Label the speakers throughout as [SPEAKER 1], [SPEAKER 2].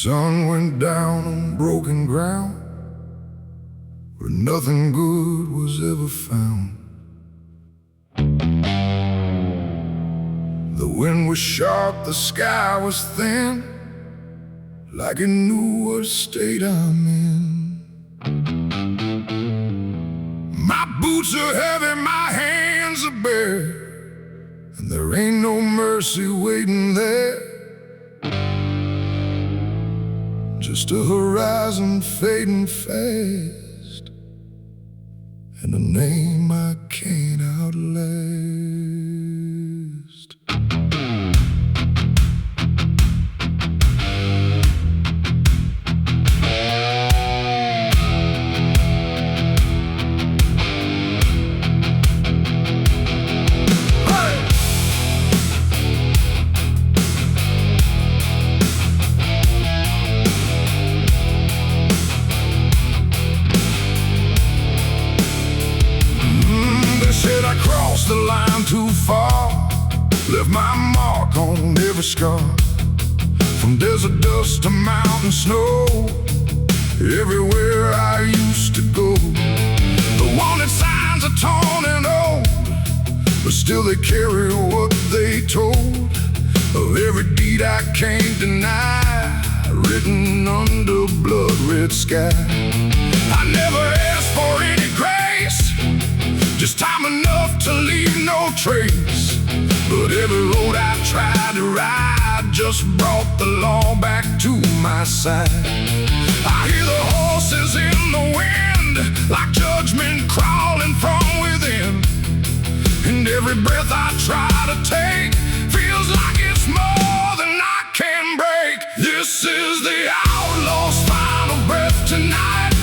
[SPEAKER 1] sun went down on broken ground where nothing good was ever found. The wind was sharp, the sky was thin, like it knew what state I'm in. My boots are heavy, my hands are bare, and there ain't no mercy waiting there. Just a horizon fading fast, and a name I can't outlast. Said I crossed the line too far, left my mark on every scar. From desert dust to mountain snow, everywhere I used to go. The wanted signs are torn and old, but still they carry what they told. Of every deed I can't deny, written under blood-red sky. I never asked for any grace, just time enough to leave no trace. But every road I tried to ride just brought the law back to my side. I hear the horses in the wind, like judgment crawling from within. And every breath I try to take feels like it's more than I can break. This is the outlaw's final breath tonight.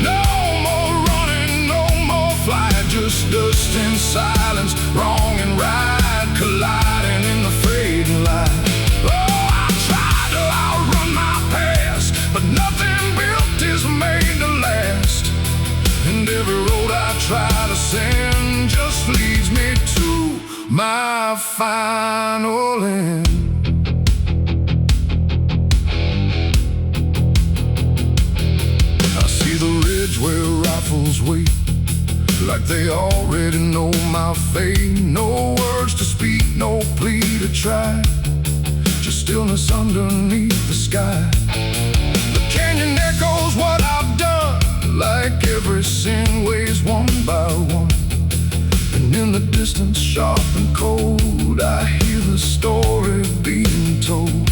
[SPEAKER 1] No more running, no more flight, just dust and silence, wrong and right, colliding in the fading light. Oh, I tried to outrun my past, but nothing built is made to last. And every road I try to send just leads me to my final end. I see the ridge where rifles wait, like they already know my fate. No words to speak, no plea to try, just stillness underneath the sky. The canyon echoes what I've done, like every sin weighs one by one. And in the distance, sharp and cold, I hear the story being told.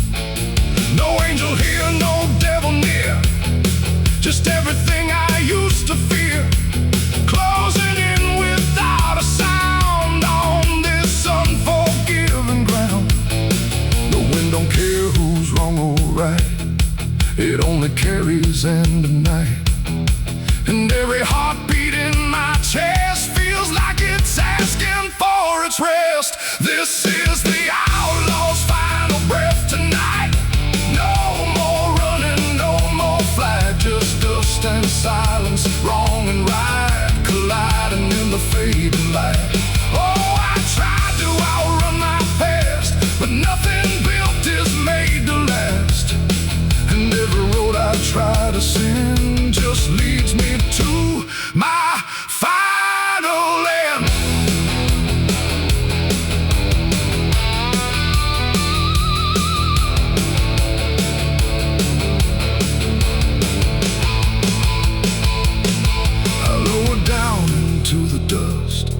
[SPEAKER 1] No angel here, no devil near, just everything I used to fear, closing in without a sound on this unforgiving ground. The wind don't care who's wrong or right, it only carries end of night. And every heartbeat in my chest feels like it's asking for its rest. This is the outlaw's final breath tonight. No more running, no more flight, just dust and silence, wrong and right, colliding in the fading light. Oh, I tried to outrun my past, but nothing built is made to last. And every road I try to send just leads me to my final end. I lower down into the dust,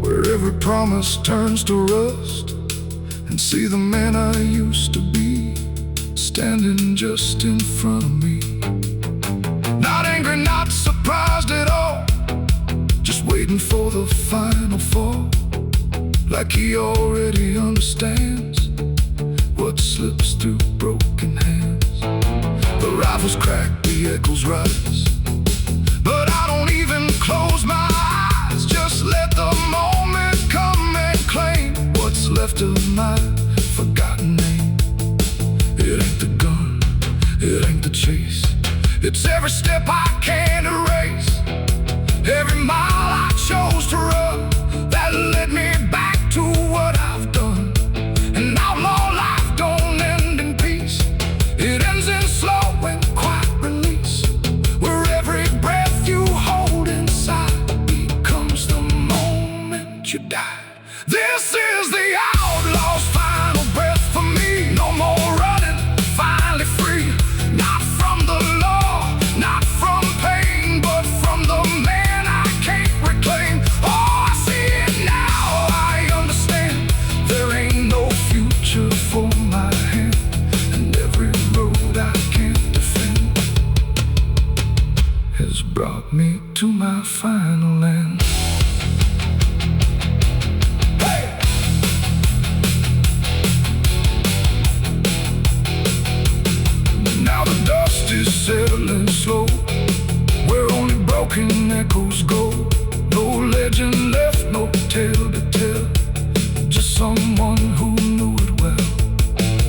[SPEAKER 1] where every promise turns to rust, and see the man I used to be standing just in front of me. Not angry, not surprised at all, just waiting for the final fall, like he already understands what slips through broken hands. The rifles crack, the echoes rise, but I don't even close my eyes. Just let the moment come and claim what's left of my forgotten name. It ain't the gun, it ain't the chase, it's every step I can't erase, every mile I chose to run that led me back to what I've done. An outlaw life don't end in peace, it ends in slow died. This is the outlaw's final breath for me. No more running, finally free. Not from the law, not from pain, but from the man I can't reclaim. Oh, I see it now, I understand. There ain't no future for my hand, and every road I can't defend has brought me to my final land. Is settling slow, where only broken echoes go. No legend left, no tale to tell, just someone who knew it well.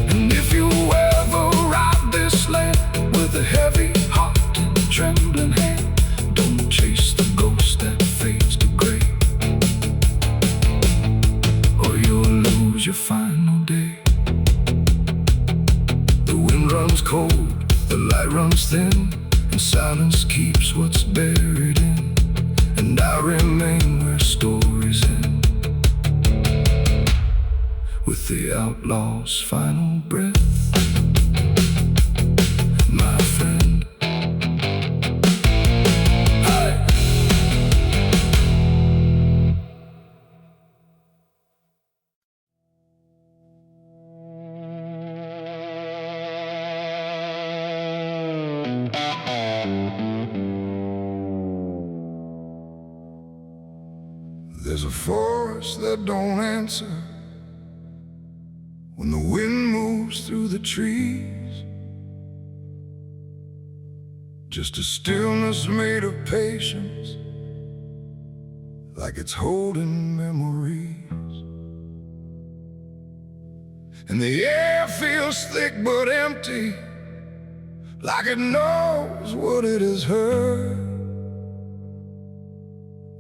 [SPEAKER 1] And if you ever ride this land with a heavy heart and a trembling hand, don't chase the ghost that fades to gray, or you'll lose your final day. The wind runs cold, the light runs thin, and silence keeps what's buried in. And I remain where stories end, with the outlaw's final breath, my friend. Hi. There's a forest that don't answer when the wind moves through the trees. Just a stillness made of patience, like it's holding memories. And the air feels thick but empty, like it knows what it has heard,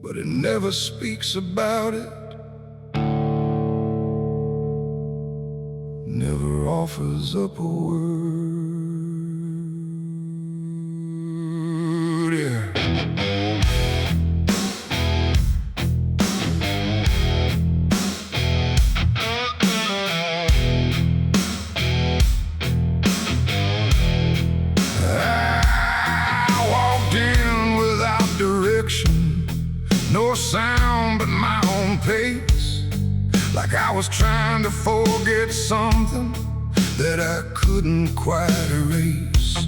[SPEAKER 1] but it never speaks about it, never offers up a word. Yeah. I walked in without direction, no sound but my own pace, like I was trying to forget something that I couldn't quite erase.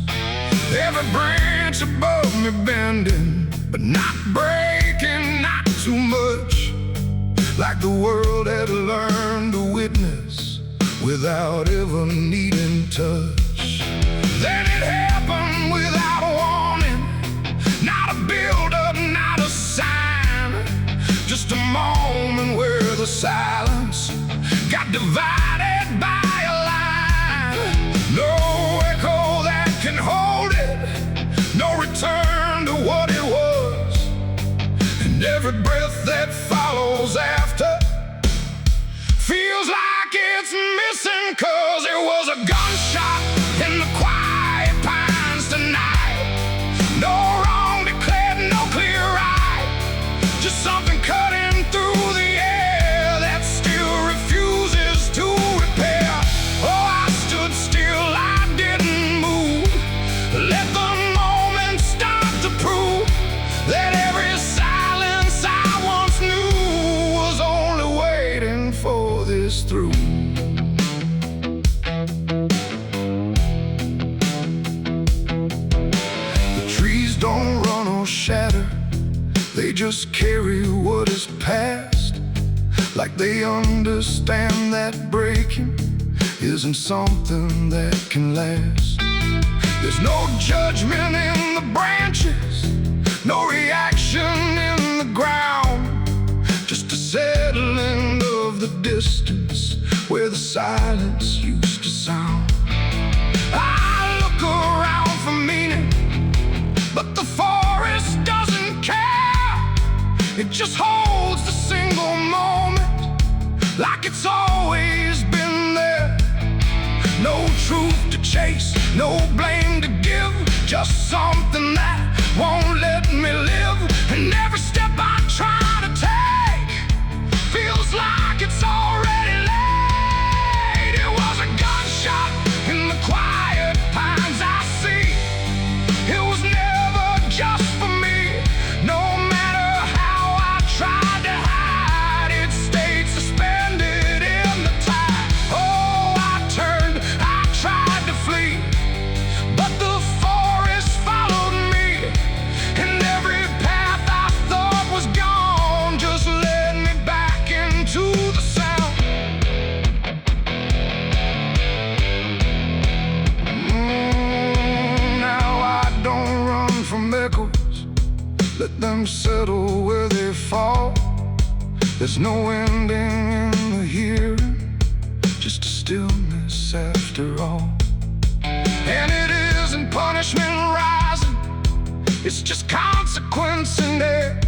[SPEAKER 1] Every branch above me bending, but not breaking, not too much, like the world had learned to witness without ever needing touch. Then it happened without warning, not a build-up, not a sign, just a moment where the silence got divided by a line. No echo that can hold it, no return to what it was, and every breath that follows after feels like it's missing, 'cause it was a gunshot in the quiet pines tonight. No wrong declared, no clear right, just something cutting through the air that still refuses to repair. Oh, I stood still, I didn't move, let the moment start to prove that every silence I once knew was only waiting for this through. The trees don't run or shatter, they just carry what is past, like they understand that breaking isn't something that can last. There's no judgment in the branches, no reaction in the ground, just a settling of the distance where the silence used to sound. I look around for meaning, but the forest doesn't care. It just holds the single moment, like it's always been there. No truth to chase, no blame to give, just something that won't let me live. And every step I try to take feels let them settle where they fall. There's no ending in the hearing, just a stillness after all. And it isn't punishment rising, it's just consequence in there.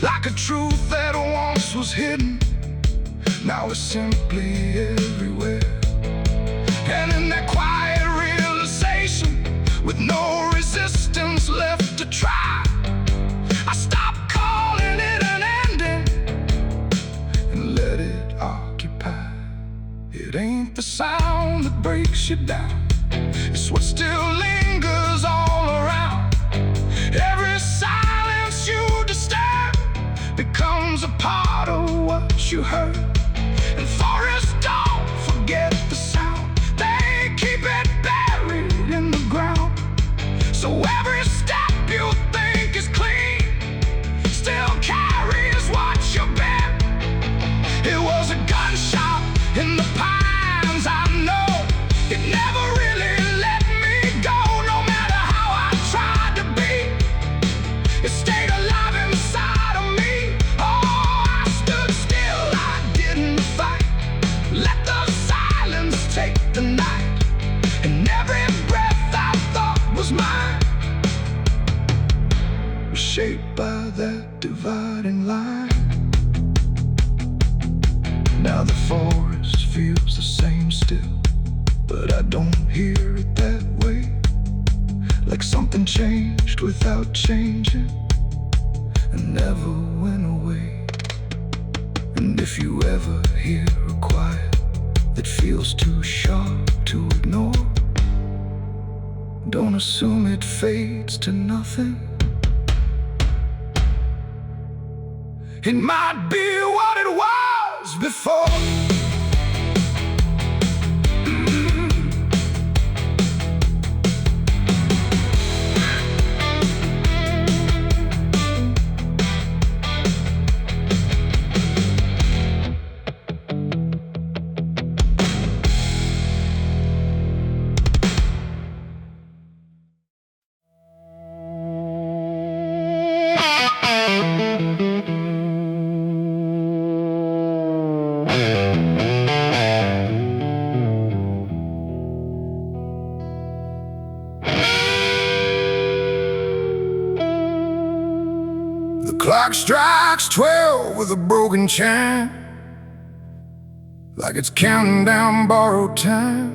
[SPEAKER 1] Like a truth that once was hidden, now it's simply everywhere. And in that quiet realization, with no resistance left to try, I stopped calling it an ending and let it occupy. It ain't the sound that breaks you down, it's what still lingers all around. Every silence you disturb becomes a part of what you heard. And forests don't forget the sound, they keep it buried in the ground. So every step you think is clean still carries what you bear. It was a gunshot in the pines, I know. It never really let me go, no matter how I tried to be. It stayed alive inside of me. Oh, I stood still, I didn't fight. Let the silence take the night, and every breath I thought was mine was shaped by that dividing line. Now the forest feels the same still, but I don't hear it that way. Like something changed without changing and never went away. And if you ever hear a quiet that feels too sharp to ignore, don't assume it fades to nothing. It might be what it was before. The clock strikes 12 with a broken chime, like it's counting down borrowed time.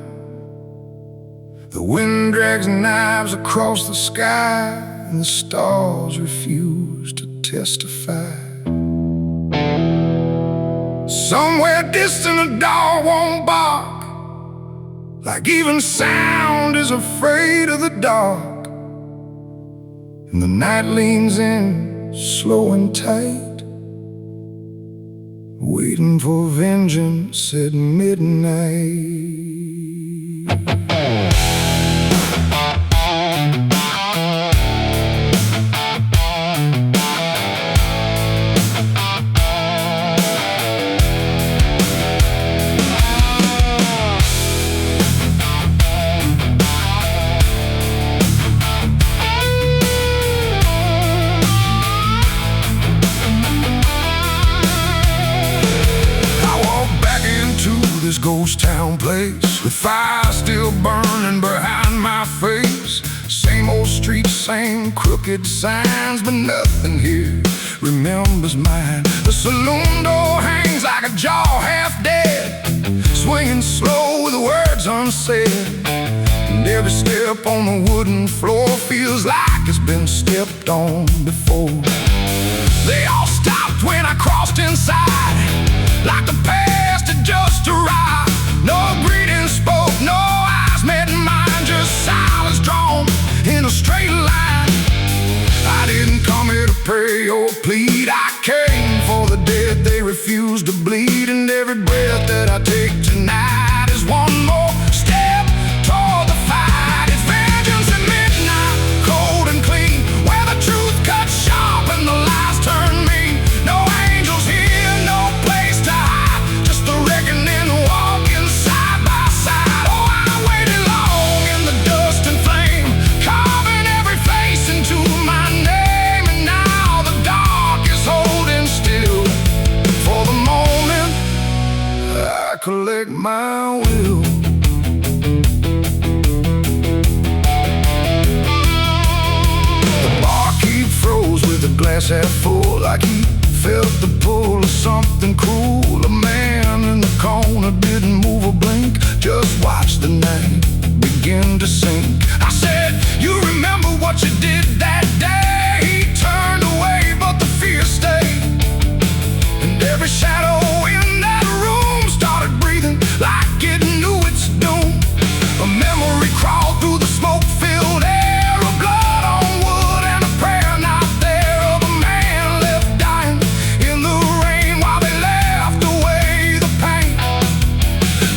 [SPEAKER 1] The wind drags knives across the sky, and the stars refuse to testify. Somewhere distant a dog won't bark, like even sound is afraid of the dark. And the night leans in, slow and tight, waiting for vengeance at midnight. This ghost town place, with fire still burning behind my face. Same old streets, same crooked signs, but nothing here remembers mine. The saloon door hangs like a jaw half dead, swinging slow with words unsaid. And every step on the wooden floor feels like it's been stepped on before. They all stopped when I crossed inside, like the past had just arrived. No greeting spoke, no eyes met mine, just silence drawn in a straight line. I didn't come here to pray or plead, I came for the dead they refuse to bleed. And every breath that I take tonight is one more step toward the fight. It's vengeance at midnight, cold and clean, where the truth cuts sharp and the lies turn mean. No angels here, no place to hide, just the reckoning walking side by side. Oh, I waited long in the dust and flame, carving every face into my name. And glass half full, like he felt the pull of something cruel. A man in the corner didn't move a blink, just watched the night begin to sink. I said, you remember what you did that day? He turned away, but the fear stayed, and every shadow in that room started breathing like it knew its doom. A memory crawled through the smoke-filled air, of blood on wood and a prayer not there, of a man left dying in the rain while they laughed away the pain.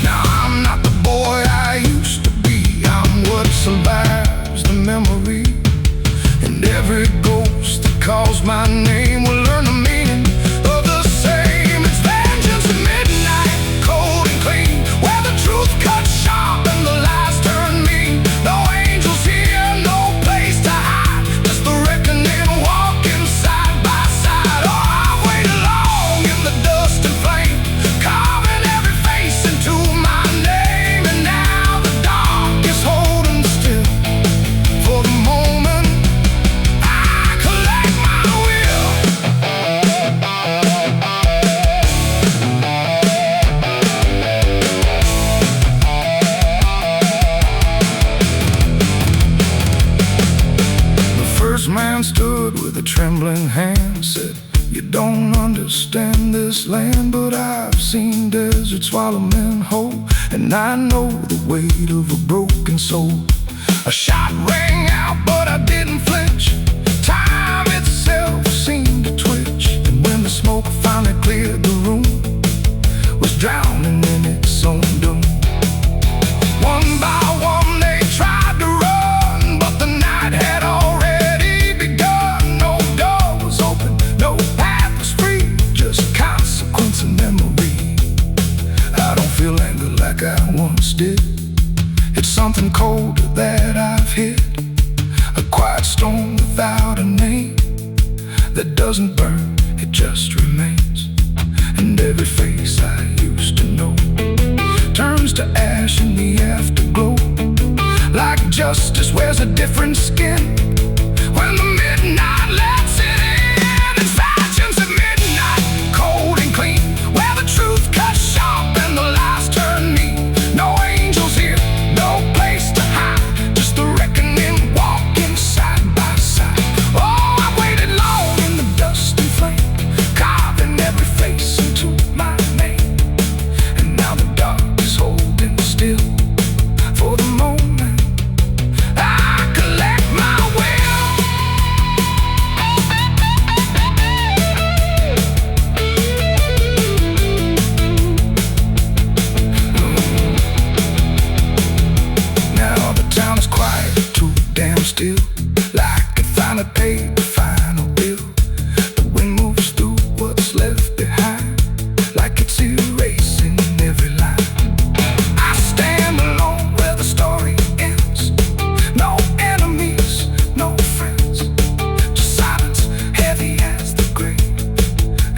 [SPEAKER 1] Now I'm not the boy I used to be, I'm what survives the memory, and every ghost that calls my name will learn the meaning of the same. It's vengeance at midnight, cold and clean, where the truth cuts sharp and the lies turn mean. No angels here, no place to hide, just the reckoning walking side by side. Oh, I've waited long in the dust and flame, carving every face into my name, and now the dark is holding still. For the moment I collect my will. The first man stood with a trembling hand, said, you don't understand this land, but I've seen deserts swallow men whole, and I know the weight of a broken soul. A shot rang out, but I didn't flinch. Time itself seemed to twitch, and when the smoke finally cleared the room, was drowning in its own doom. One by one they tried to run, but the night had already begun. No door was open, no path was free, just consequence and memory. I don't feel anger like I once did, it's something colder that I've hid, a quiet storm without a name, that doesn't burn, it just remains. And every face I used to know turns to ash in the afterglow, like justice wears a different skin when the midnight lets it in. It's vengeance at midnight, cold and clean, where the truth cuts sharp and the lies turn mean. No angels here, no place to hide, just the reckoning walking side by side. Oh, I waited long in the dust and flame, carving every face into my name, and now the dark is holding still. For the moment I collect my will. Now the town is quiet, too damn still, like it finally paid the final bill. The wind moves through what's left behind, like it's erasing every line. I stand alone where the story ends, no enemies, no friends, just silence heavy as the grave,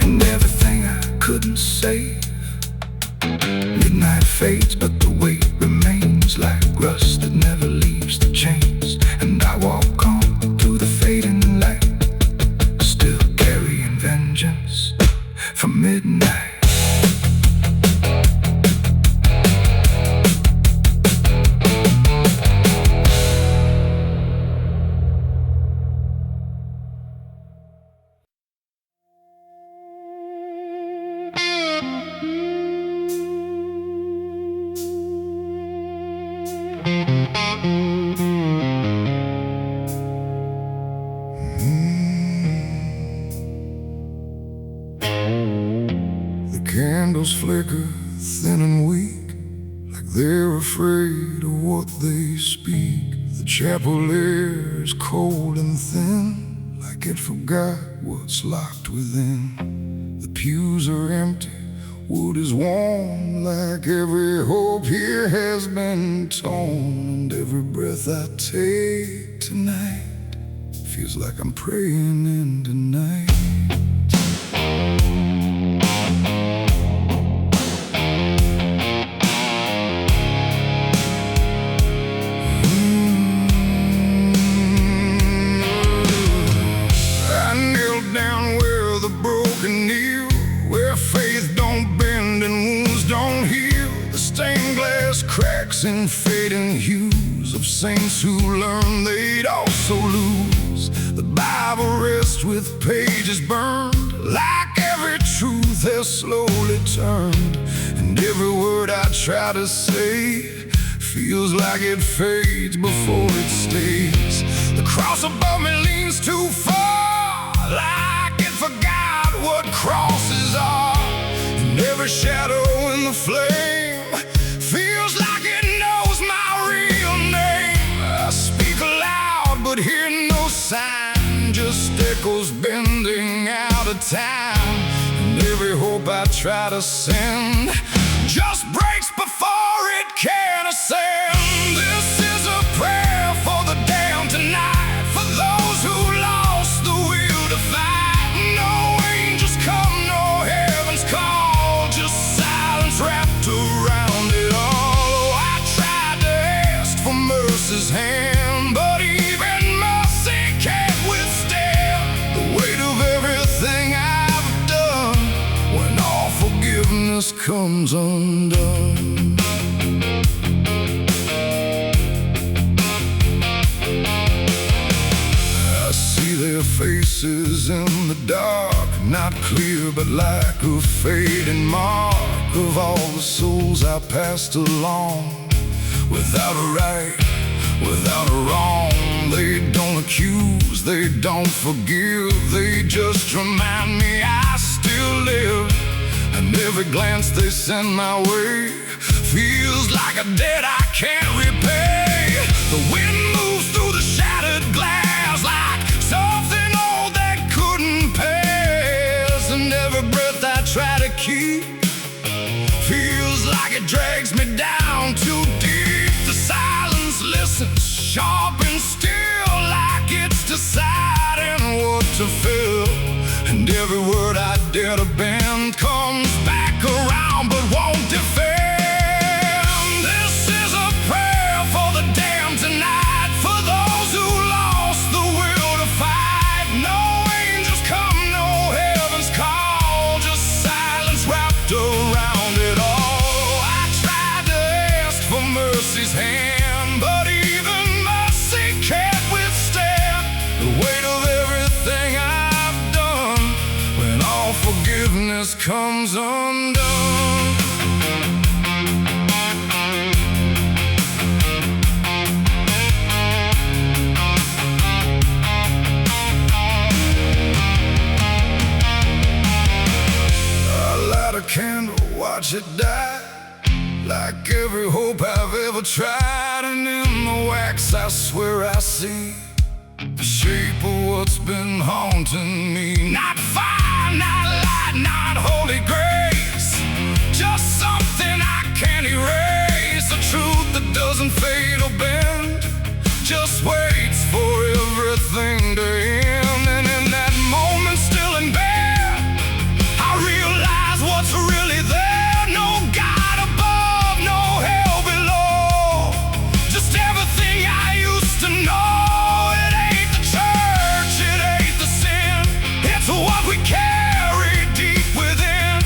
[SPEAKER 1] and everything I couldn't save. Midnight fades, but the weight remains like rust that never leaves the chains, and I walk on through the fading light, still carrying vengeance from midnight. The candles flicker thin and weak, like they're afraid of what they speak. The chapel air is cold and thin, like it forgot what's locked within. The pews are empty, wood is warm, like every hope here has been torn. And every breath I take tonight feels like I'm praying in the night. in fading hues of saints who learned they'd also lose. The Bible rests with pages burned, like every truth has slowly turned. And every word I try to say feels like it fades before it stays. The cross above me leans too far, like it forgot what crosses are. And every shadow in the flame feels like it knows my real name. I speak aloud but hear no sign, just echoes bending out of time. And every hope I try to send just breaks before it can ascend. This is a prayer for the damned tonight, for those who lost the will to fight. No angels come, no heaven's call, just silence wrapped around it all. Oh, I tried to ask for mercy's hand, but even mercy can't withstand the weight of everything I've done when all forgiveness comes undone. I see their faces in the dark, not clear but like a fading mark of all the souls I passed along. Without a right, without a wrong, they don't accuse, they don't forgive, they just remind me I still live. And every glance they send my way feels like a debt I can't repay. The wind moves through the shattered glass like something old that couldn't pass. And every breath I try to keep feels like it drags me down too deep. The silence listens, sharp and still, like it's deciding what to feel. And every word I dare to bend comes back around but won't defend. This is a prayer for the damned tonight, for those who lost the will to fight. No angels come, no heaven's call, just silence wrapped around it all. I tried to ask for mercy's hand, but even mercy can't withstand the weight of everything I've done when all forgiveness comes undone. I light a candle, watch it die, like every hope I've ever tried. And in the wax I swear I see the shape of what's been haunting me. Not fire, not light, not holy grace, just something I can't erase. A truth that doesn't fade or bend, just waits for everything to end. And in that moment, still in bed, I realize what's really there. No God above, no hell below, just everything I used to know. What we carry deep within,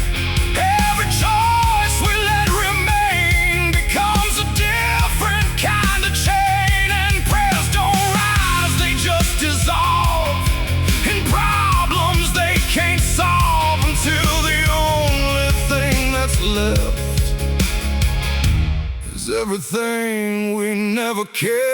[SPEAKER 1] every choice we let remain becomes a different kind of chain. And prayers don't rise, they just dissolve in problems they can't solve, until the only thing that's left is everything we never cared.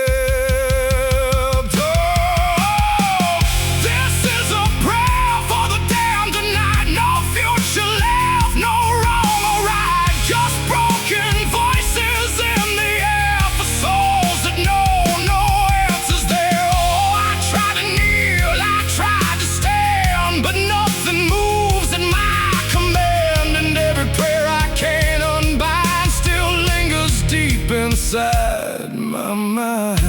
[SPEAKER 1] Inside my mind,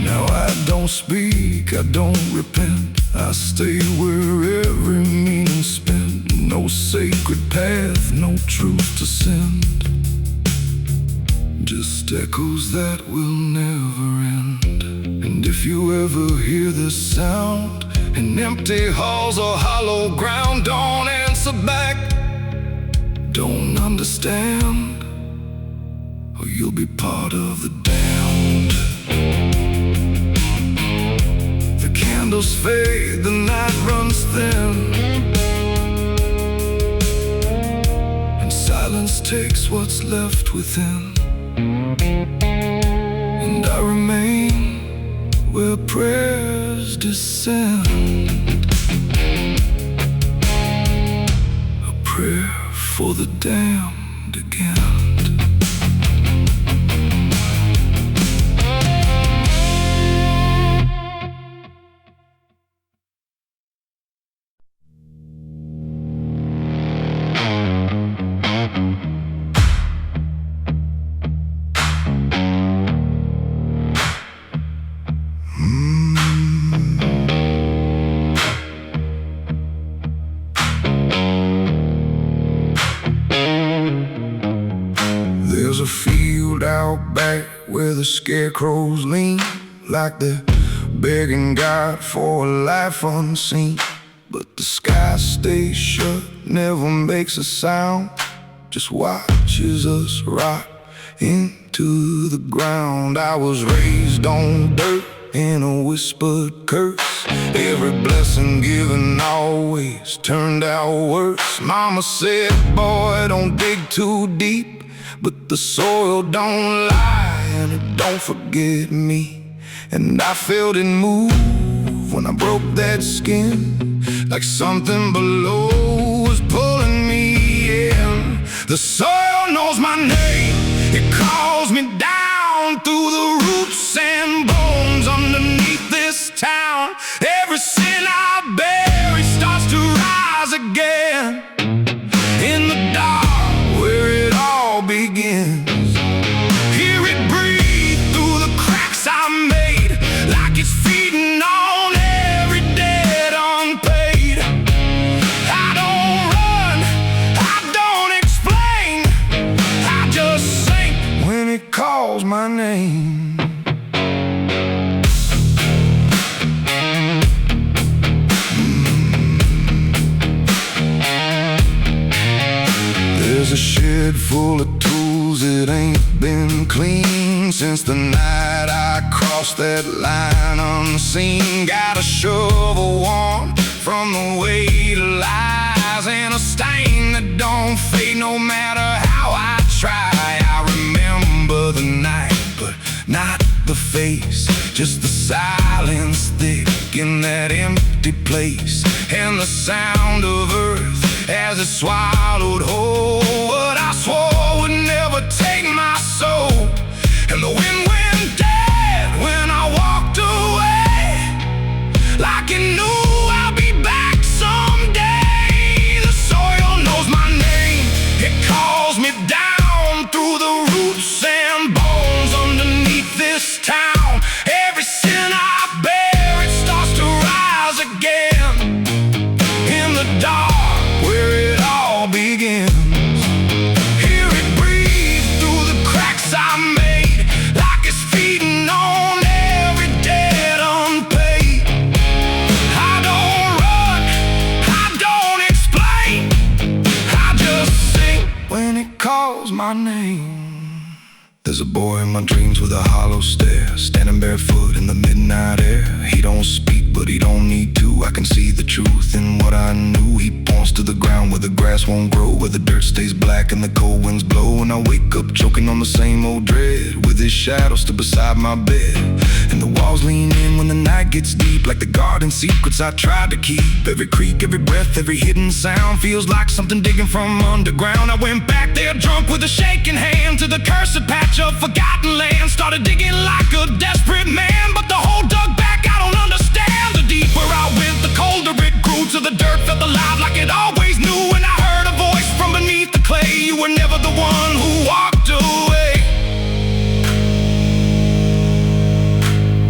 [SPEAKER 1] now I don't speak, I don't repent, I stay where every meaning spent. No sacred path, no truth to send, just echoes that will never end. And if you ever hear this sound in empty halls or hollow ground, don't answer back, don't understand, or you'll be part of the damned. The candles fade, the night runs thin, and silence takes what's left within. And I remain where prayers descend, a prayer for the damned again. There's a field out back where the scarecrows lean, like they're begging God for a life unseen. But the sky stays shut, never makes a sound, just watches us rot into the ground. I was raised on dirt in a whispered curse. Every blessing given always turned out worse. Mama said, boy, don't dig too deep, but the soil don't lie and it don't forget me. And I felt it move when I broke that skin, like something below was pulling me in. The soil knows my name, it calls me down through the roots and bones underneath this town. Every sin I bury starts to rise again in the dark where it all begins. Hear it breathe through the cracks I made, like it's feeding on every debt unpaid. I don't run, I don't explain, I just sink when it calls my name. There's a shed full of tools that ain't been clean since the night I crossed that line unseen. Got a shovel worn from the weight of lies, and a stain that don't fade no matter how I try. I remember the night, but not the face, just the silence thick in that empty place, and the sound of earth as it swallowed whole what I swore would never take my soul. And the wind went dead when I walked away, like it knew I'll be back someday. The soil knows my name, it calls me down through the roots and bones underneath this town. Every sin I bear, it starts to rise again in the dark where it all begins. Hear it breathe through the cracks I made, like it's feeding on every debt unpaid. I don't run, I don't explain, I just sing when it calls my name. There's a boy in my dreams with a hollow stare, standing barefoot in the midnight air. He don't speak, but he don't need to. I can see the truth in what I knew. He points to the ground where the grass won't grow, where the dirt stays black and the cold winds blow. And I wake up choking on the same old dread, with his shadow still beside my bed. And the walls lean in when the night gets deep, like the garden secrets I tried to keep. Every creak, every breath, every hidden sound feels like something digging from underground. I went back there drunk with a shaking hand to the cursed patch of forgotten land. Started digging like a desperate man, but the hole dug back, I don't understand. The deeper I went, the colder it grew, till the dirt felt alive like it always knew. And I heard a voice from beneath the clay, you were never the one who walked away.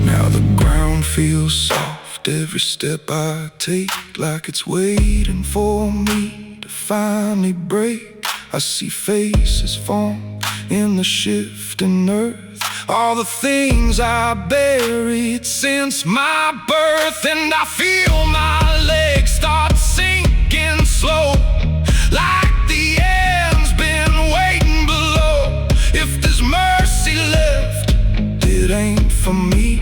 [SPEAKER 1] Now the ground feels soft, every step I take, like it's waiting for me to finally break. I see faces form in the shifting earth, all the things I buried since my birth. And I feel my legs start sinking slow, like the air for me,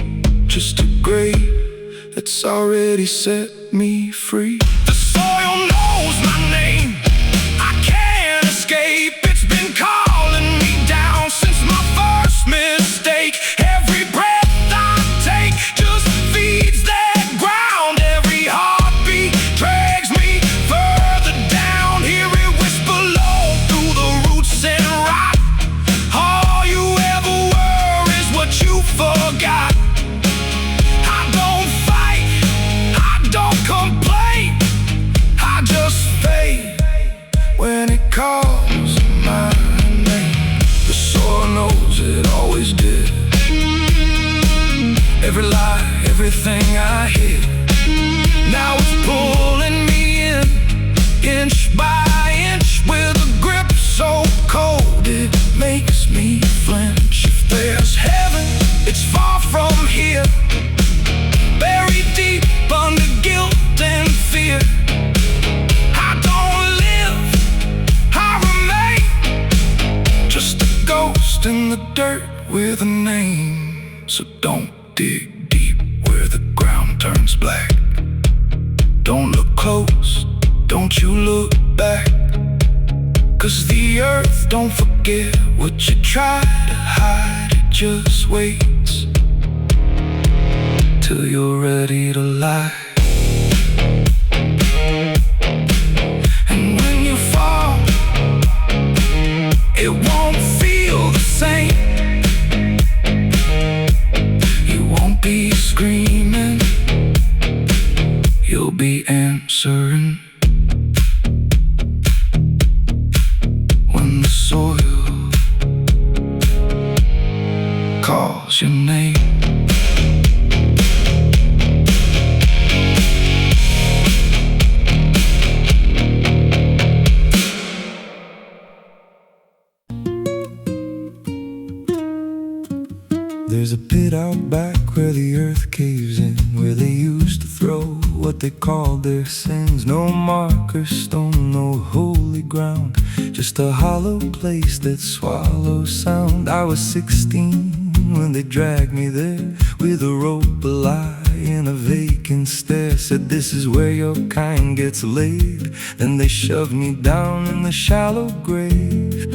[SPEAKER 1] just a grave that's already set me free. The soil knows my name, I can't escape. It's been calling me down since my first mistake. Every breath I take just feeds that ground. Every heartbeat drags me further down. Hear it whisper low through the roots and rot. All you ever were is what you forgot. I don't fight, I don't complain, I just fade when it calls my name. The soil knows it always did. Every lie, everything I hid, now it's pulling me in, inch by inch, with a grip so cold it makes me flinch. If there's heaven, it's far from here, buried deep under guilt and fear. I don't live, I remain, just a ghost in the dirt with a name. So don't dig deep where the ground turns black. Don't look close, don't you look back, 'cause the earth don't forget what you try to hide. It just waits till you're ready to lie. And when you fall, it won't feel the same. You won't be screaming, you'll be answering. When the soil calls your name. There's a pit out back where the earth caves in, where they used to throw what they called their sins. No marker stone, no holy ground, just a hollow place that swallows sound. I was 16 when they dragged me there, with a rope, a lie, and a vacant stare. Said this is where your kind gets laid. Then they shoved me down in the shallow grave.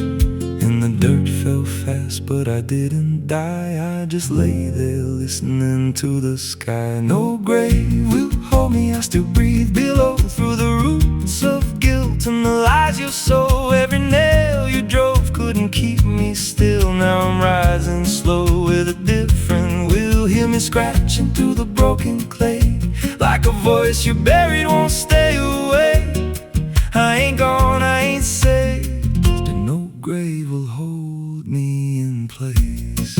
[SPEAKER 1] And the dirt fell fast, but I didn't die. I just lay there listening to the sky. No grave will hold me, I still breathe below, through the roots of guilt and the lies you sow. Every nail you drove couldn't keep me still. Now I'm rising slow with a different will. Hear me scratching through the broken clay, like a voice you buried won't stay away. I ain't gone, I ain't saved, and no grave will hold me in place.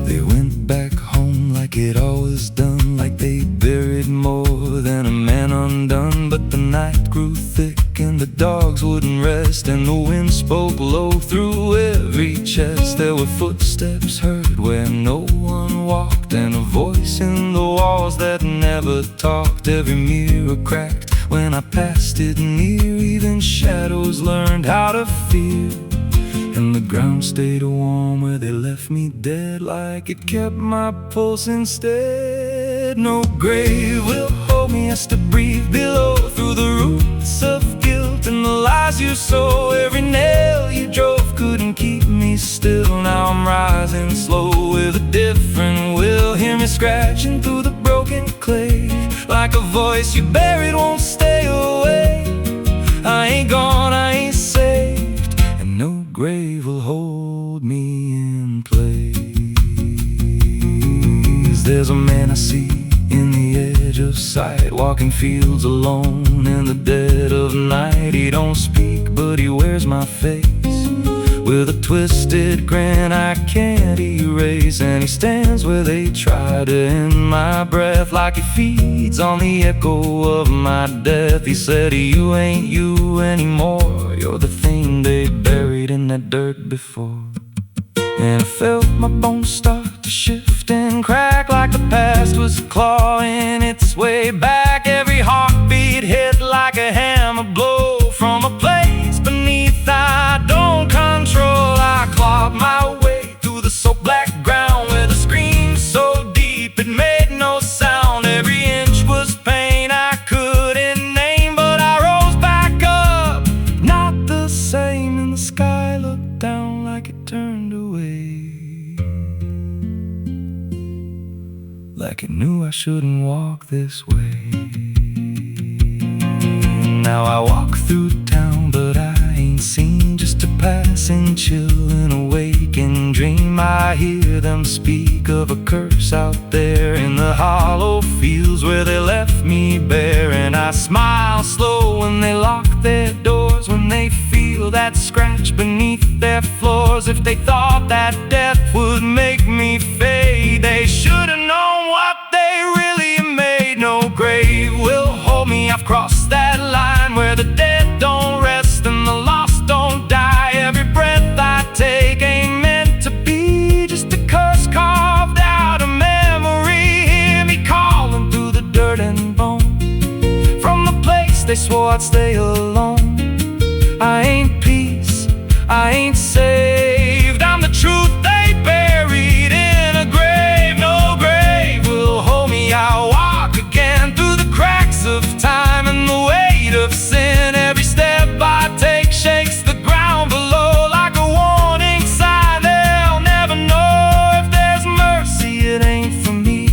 [SPEAKER 1] They went back home like it always done, like they buried more than a man undone. But the night grew thick and the dogs wouldn't rest, and the wind spoke low through every chest. There were footsteps heard where no one walked, and a voice in the walls that never talked. Every mirror cracked when I passed it near, even shadows learned how to fear. And the ground stayed warm where they left me dead, like it kept my pulse instead. No grave will hold me, I still breathe below, through the roots of guilt and the lies you sow. Every nail you drove couldn't keep me still. Now I'm rising slow with a different will. Hear me scratching through the broken clay, like a voice you buried won't stay away. I ain't gone, I ain't saved, and no grave will hold me in place. There's a man I see in the edge of sight, walking fields alone in the dead of night. He don't speak, but he wears my face with a twisted grin I can't erase. And he stands where they try to end my breath, like he feeds on the echo of my death. He said, you ain't you anymore, you're the thing they buried in that dirt before. And I felt my bones start to shift and crack, like the past was clawing its way back. Every heartbeat hit like a hammer blow from a place beneath I don't control. I clawed my way through the soaked black grass, like it knew I shouldn't walk this way. Now I walk through town, but I ain't seen just a passing chill in a waking dream. I hear them speak of a curse out there in the hollow fields where they left me bare. And I smile slow when they lock their doors, when they feel that scratch beneath their floors. If they thought that death would make me fade, they should have known what they really made. No grave will hold me, I've crossed that line where the dead don't rest and the lost don't die. Every breath I take ain't meant to be, just a curse carved out of memory. Hear me calling through the dirt and bone, from the place they swore I'd stay alone. I ain't peace, I ain't saved, I'm the truth they buried in a grave. No grave will hold me, I'll walk again through the cracks of time and the weight of sin. Every step I take shakes the ground below like a warning sign. They'll never know if there's mercy, it ain't for me,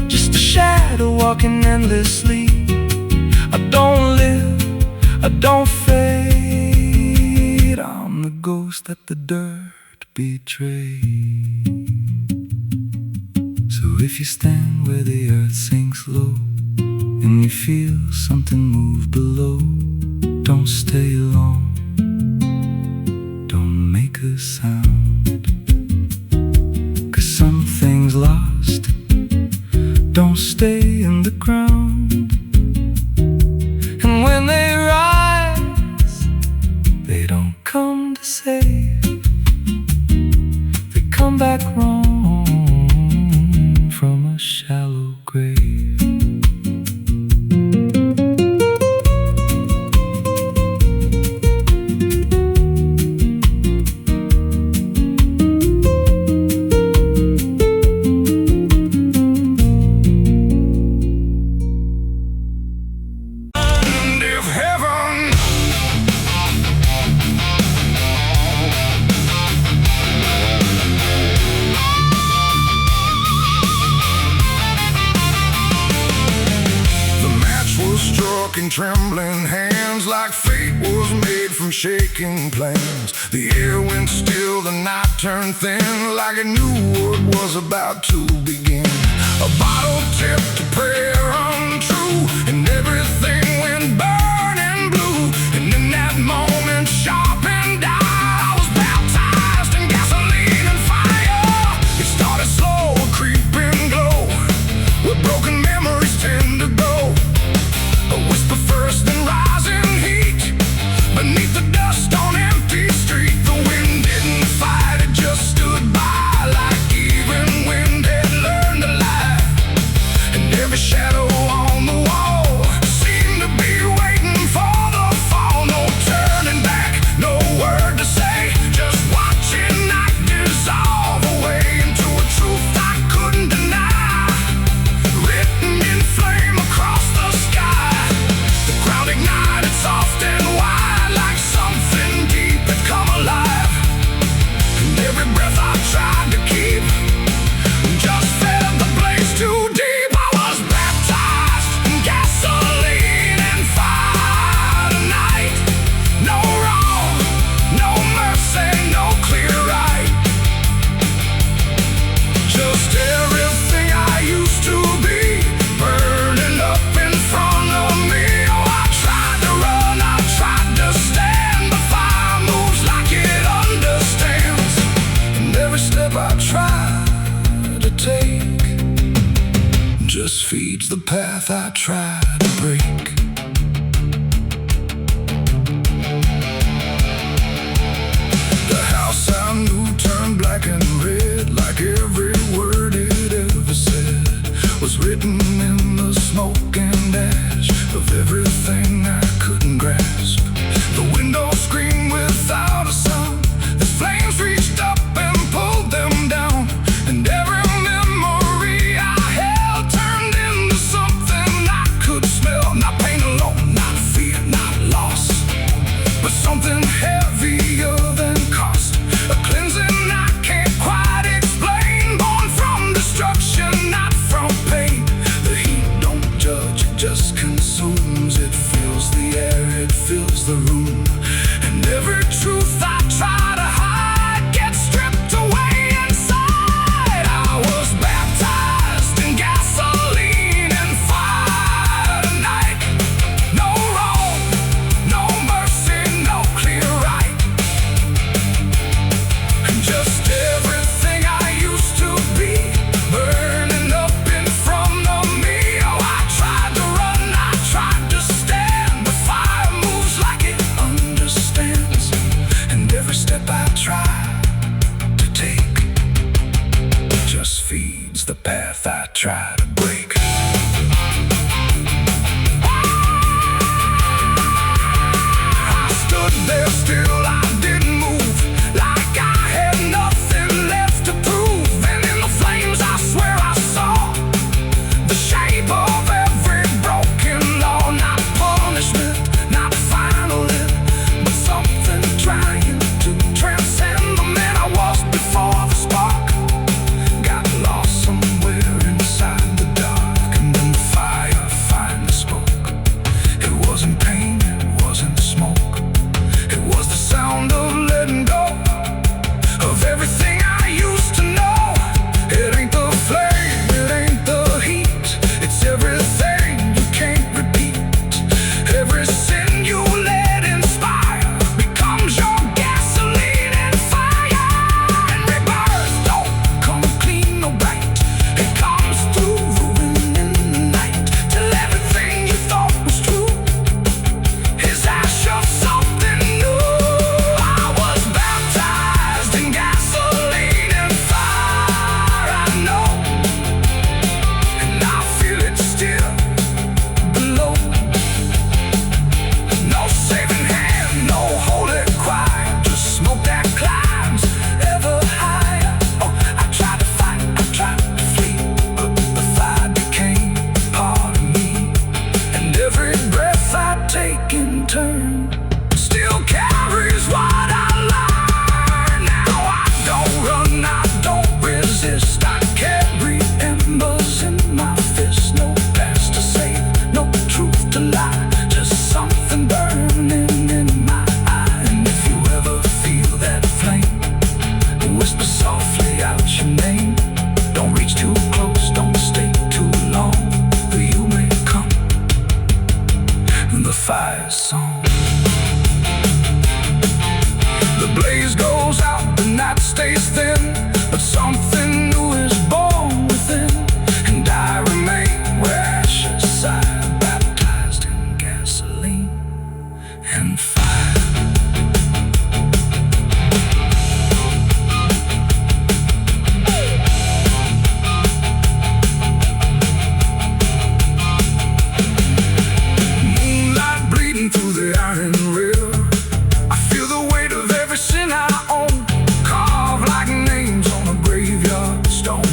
[SPEAKER 1] just a shadow walking endlessly. I don't live, I don't fade, I'm the ghost that the dirt betrayed. So if you stand where the earth sinks low and you feel something move below, don't stay long, don't make a sound, 'cause something's lost, don't stay in the ground. And when they rise, they don't come to save, they come back wrong from a shallow grave. And trembling hands like fate was made from shaking plans. The air went still, the night turned thin, like it knew what was about to begin. A bottle tipped, a prayer untrue, and everything went burning blue. And in that moment, sharp and dire, I was baptized in gasoline and fire. It started slow, a creeping glow, where broken memories tend to go. A whisper first, then rising heat beneath the dust on empty street. The wind didn't fight, it just stood by, like even wind had learned to lie. And every shadow on the wall seemed to be waiting for the fall. No turning back, no word to say, just watching night dissolve away into a truth I couldn't deny, written in flame across the sky. The ground ignited soft and wide, like something deep had come alive. And every breath I tried to keep just fed the blaze too deep. I was baptized in gasoline and fire tonight. No wrong, no mercy, no clear right, just everything I used to be burning up in front of me. Oh, I tried to run, I tried to stand, the fire moves like it understands. And every step I try to take just feeds the path I try to break. The house I knew turned black and red, like every word it ever said was written in the smoke and ash of everything I couldn't grasp. The window screamed without a sound, the flames reached up and pulled them down. And every memory I held turned into something I could smell. Not pain the path I try to break. I stood there still, I didn't move, like I had nothing left to prove. And in the flames I swear I saw the shape of every broken law. Not punishment, not finally, but something trying to transcend the man I was before the spark got lost somewhere inside the dark. And then the fire finally spoke. It wasn't pain, it wasn't smoke, it was the sound of letting go of everything I used to know. It ain't the flame, it ain't the heat, it's everything you can't repeat. Every sin you let inspire becomes your gasoline and fire. And rebirth don't come clean or bright, it comes through the wind in the night, till everything you thought was true is ash of something new. I was baptized in gasoline and fire, I know, and I feel it still below. No saving hand, no holy choir, just smoke that climbs ever higher. Oh, I tried to fight, I tried to flee, but the fire became part of me. And every breath I take in turn still carries what I learned. Now I don't run, I don't resist, I carry embers in my fist. No past to save, no truth to lie, just something burning in my eye. And if you ever feel that flame, whisper softly out your name. Don't reach too close, don't stay too long, or you may come the fire song. The blaze goes out, the night stays thin, but something new is born within. And I remain where ashes sigh, baptized in gasoline and fire. Moonlight bleeding through the iron rail, I feel the weight of every sin I own, carved like names on a graveyard stone.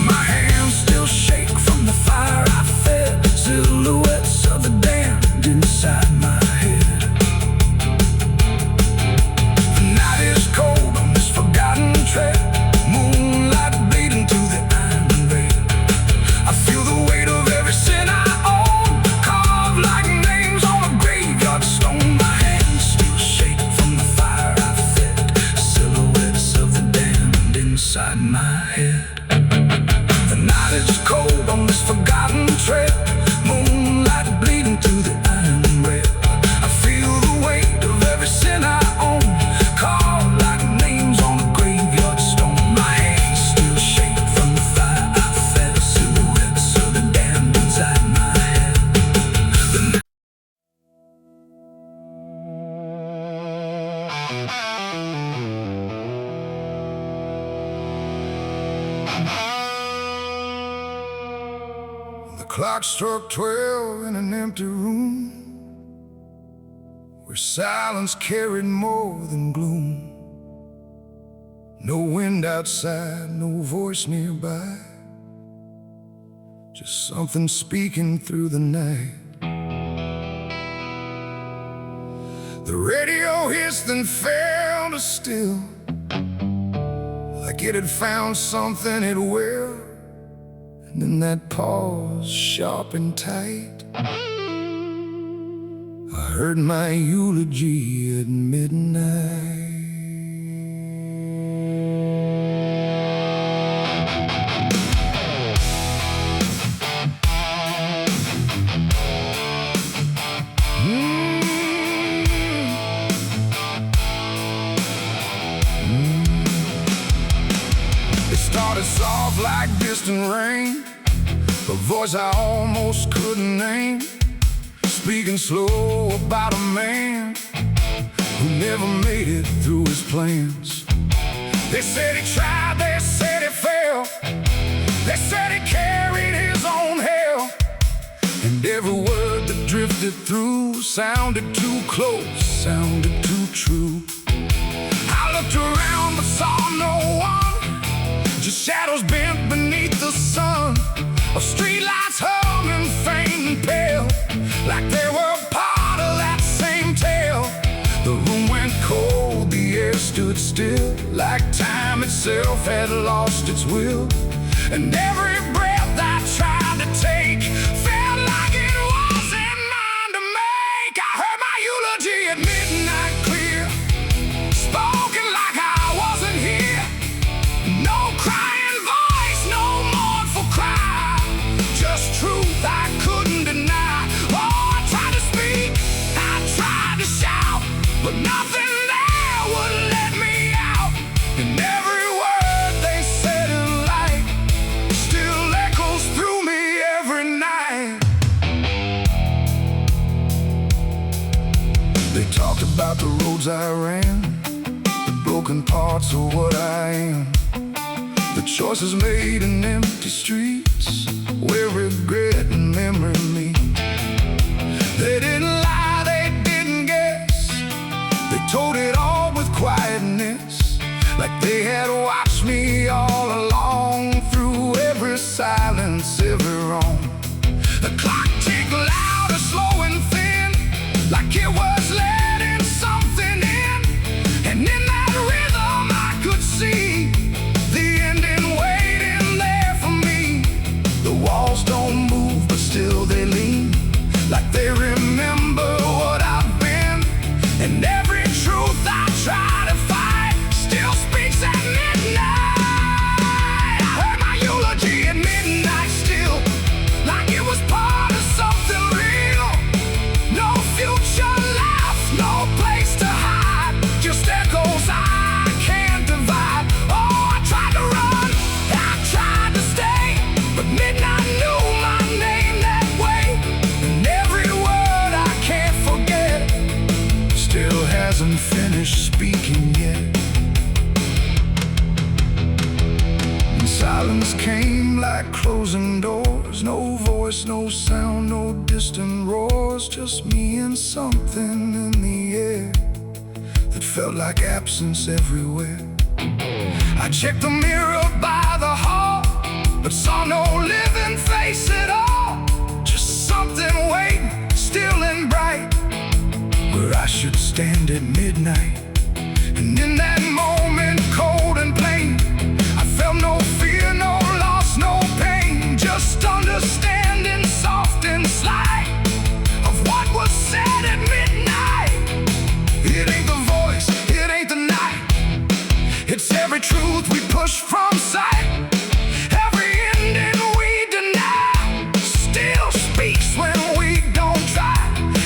[SPEAKER 1] My hands still shake from the fire I fed, silhouettes of the damned inside my head. The night is cold on this forgotten trail, moonlight bleeding through the iron veil. I feel the weight of every sin I own, carved like names on a graveyard stone. My hands still shake from the fire I fed, silhouettes of the damned inside my head. The night is cold on this forgotten trail, moonlight bleeding through the iron rail. I feel the weight of every sin I own, carved like names on a graveyard stone. My hands still shake from the fire I fed, silhouettes of the damned inside my head. The clock struck 12 in an empty room, where silence carried more than gloom. No wind outside, no voice nearby, just something speaking through the night. The radio hissed and fell to still, like it had found something it will. And then that pause, sharp and tight, I heard my eulogy at midnight. It started soft like distant rain, a voice I almost couldn't name, speaking slow about a man who never made it through his plans. They said he tried, they said he failed. They said he carried his own hell. And every word that drifted through sounded too close, sounded too true. I looked around but saw no one, just shadows bent beneath the sun, of streetlights humming faint and pale, like they were part of that same tale. The room went cold, the air stood still, like time itself had lost its will. And every breath I tried to take felt like it wasn't mine to make. I heard my eulogy at midnight clear, spoken like I wasn't here. No crying voice, no mournful cry, just truth I couldn't deny. Oh, I tried to speak, I tried to shout, but nothing there would let me out. And every word they said in light still echoes through me every night. They talked about the roads I ran, the broken parts of what I am, the choices made in empty streets where regret and memory meet. They didn't lie, they didn't guess, they told it all with quietness, like they had watched me all along, through every silence, every wrong. The clock ticked louder, slow and thin, like it was letting something in. And in that rhythm I could see the ending waiting there for me. The walls don't move, but still they lean, like they remember what I've been. And every truth I try to fight still speaks at midnight. I heard my eulogy at midnight still, like it was part of something real. No future left, no place to hide, just echoes I can't divide. Oh, I tried to run, I tried to stay, but midnight knew my name that way. And every word I can't forget still hasn't finished speaking yet. And silence came like closing doors, no voice, no sound, no distant roars, just me and something in the air that felt like absence everywhere. I checked the mirror by the hall, but saw no living face at all, just something waiting, still and bright, where I should stand at midnight. And in that moment, cold and plain, I felt no fear, no loss, no pain, just understanding, soft and slight, of what was said at midnight. It ain't the voice, it ain't the night, it's every truth we push from sight. Every ending we deny still speaks when we don't try.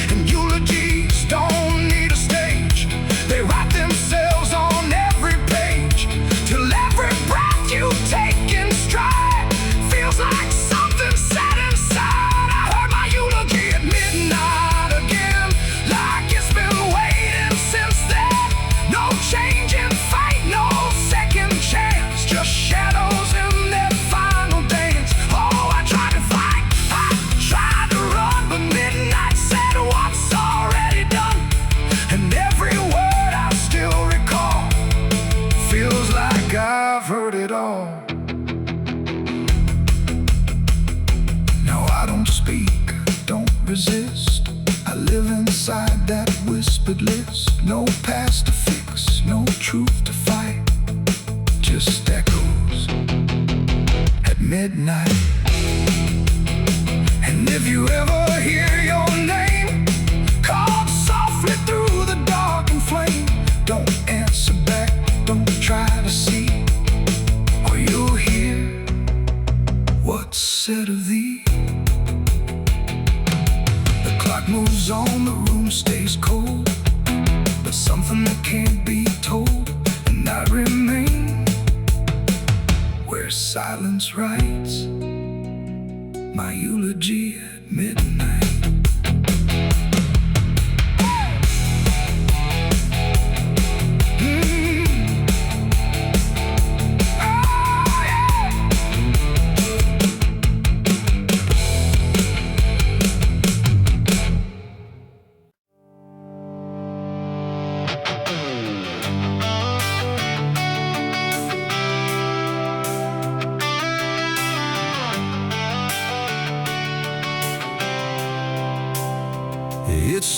[SPEAKER 1] And eulogies don't need a stage, they write themselves on every page, till every breath you take in stride feels like something set inside. I heard my eulogy at midnight again, like it's been waiting since then. No change in fate, no second chance, just shadows in their final dance. Oh, I tried to fight, I tried to run, but midnight said what's already done. And every word I still recall feels like I've heard it all. Now I don't speak, don't resist, I live inside that whispered list. No past to fix, no truth to fight, just echoes at midnight. And if you ever hear your name called softly through the dark and flame, don't answer back, don't try to see, or you'll hear what's said of thee. The clock moves on, the room stays cold, but something that can't be told, and I remain where silence writes my eulogy at midnight.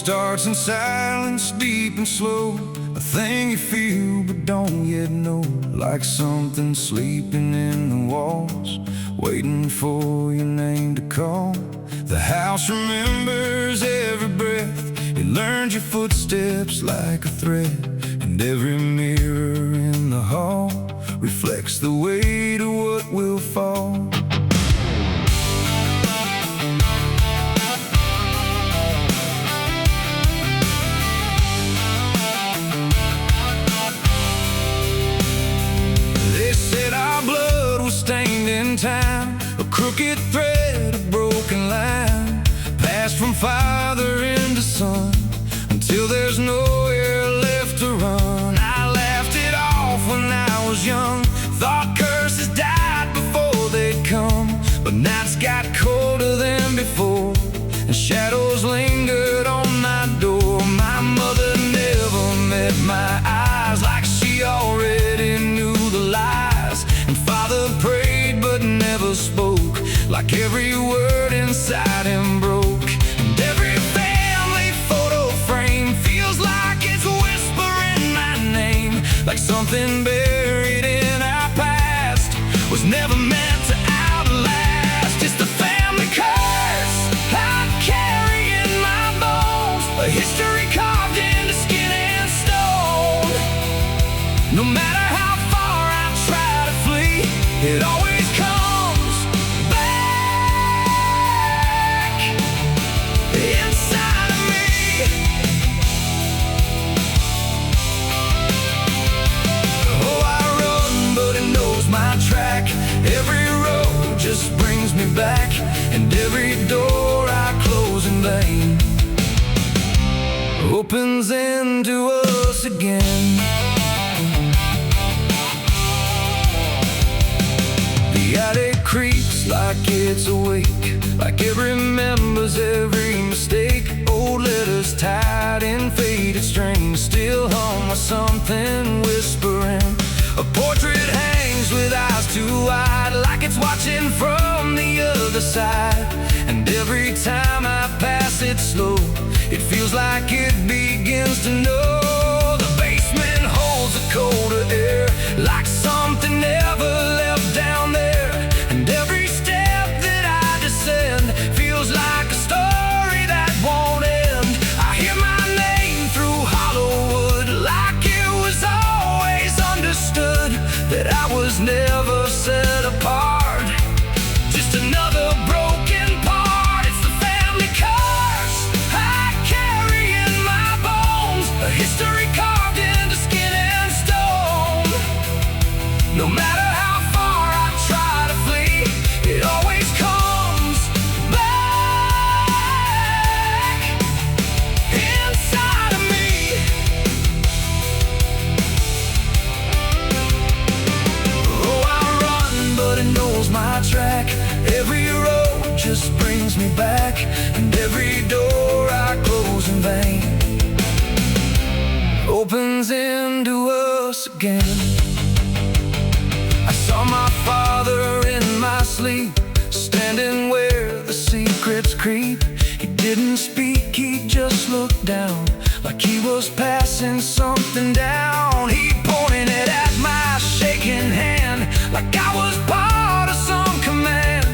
[SPEAKER 1] starts in silence, deep and slow. A thing you feel but don't yet know. Like something sleeping in the walls, waiting for your name to call. The house remembers every breath. It learns your footsteps like a thread. And every mirror in the hall reflects the weight of what will fall. Stained in time, a crooked thread, a broken line, passed from father into son, until there's nowhere left to run. I laughed it off when I was young, thought curses died before they'd come. But nights got colder than before, and shadows lingered on my door. My mother never met my eyes, like she already knew the lies. And father prayed but never spoke, like every word inside him broke. And every family photo frame feels like it's whispering my name, like something buried in our past was never meant to outlast. It's the family curse I carry in my bones, a history carved into skin and stone. No matter how far I try to flee, it always comes back inside of me. Oh, I run, but it knows my track. Every road just brings me back, and every door I close in vain opens into us again. The attic creeps like it's awake, like it remembers every mistake. Old letters tied in faded strings still hum with something whispering. A portrait hangs with eyes too wide, like it's watching from the other side. And every time I pass it slow, it feels like it begins to know. The basement holds a colder air, like something never left down there. And every step that I descend feels like a story that won't end. I hear my name through Hollywood, like it was always understood that I was never set apart, just another broken part. It's the family curse I carry in my bones, a history carved into skin and stone. No matter how far I try to flee, it always comes back inside of me. Oh, I run, but it knows my track. Every road just brings me back, and every door I close in vain opens into us again. I saw my father in my sleep, standing where the secrets creep. He didn't speak, he just looked down, like he was passing something down. He pointed it at my shaking hand, like I was part of some command.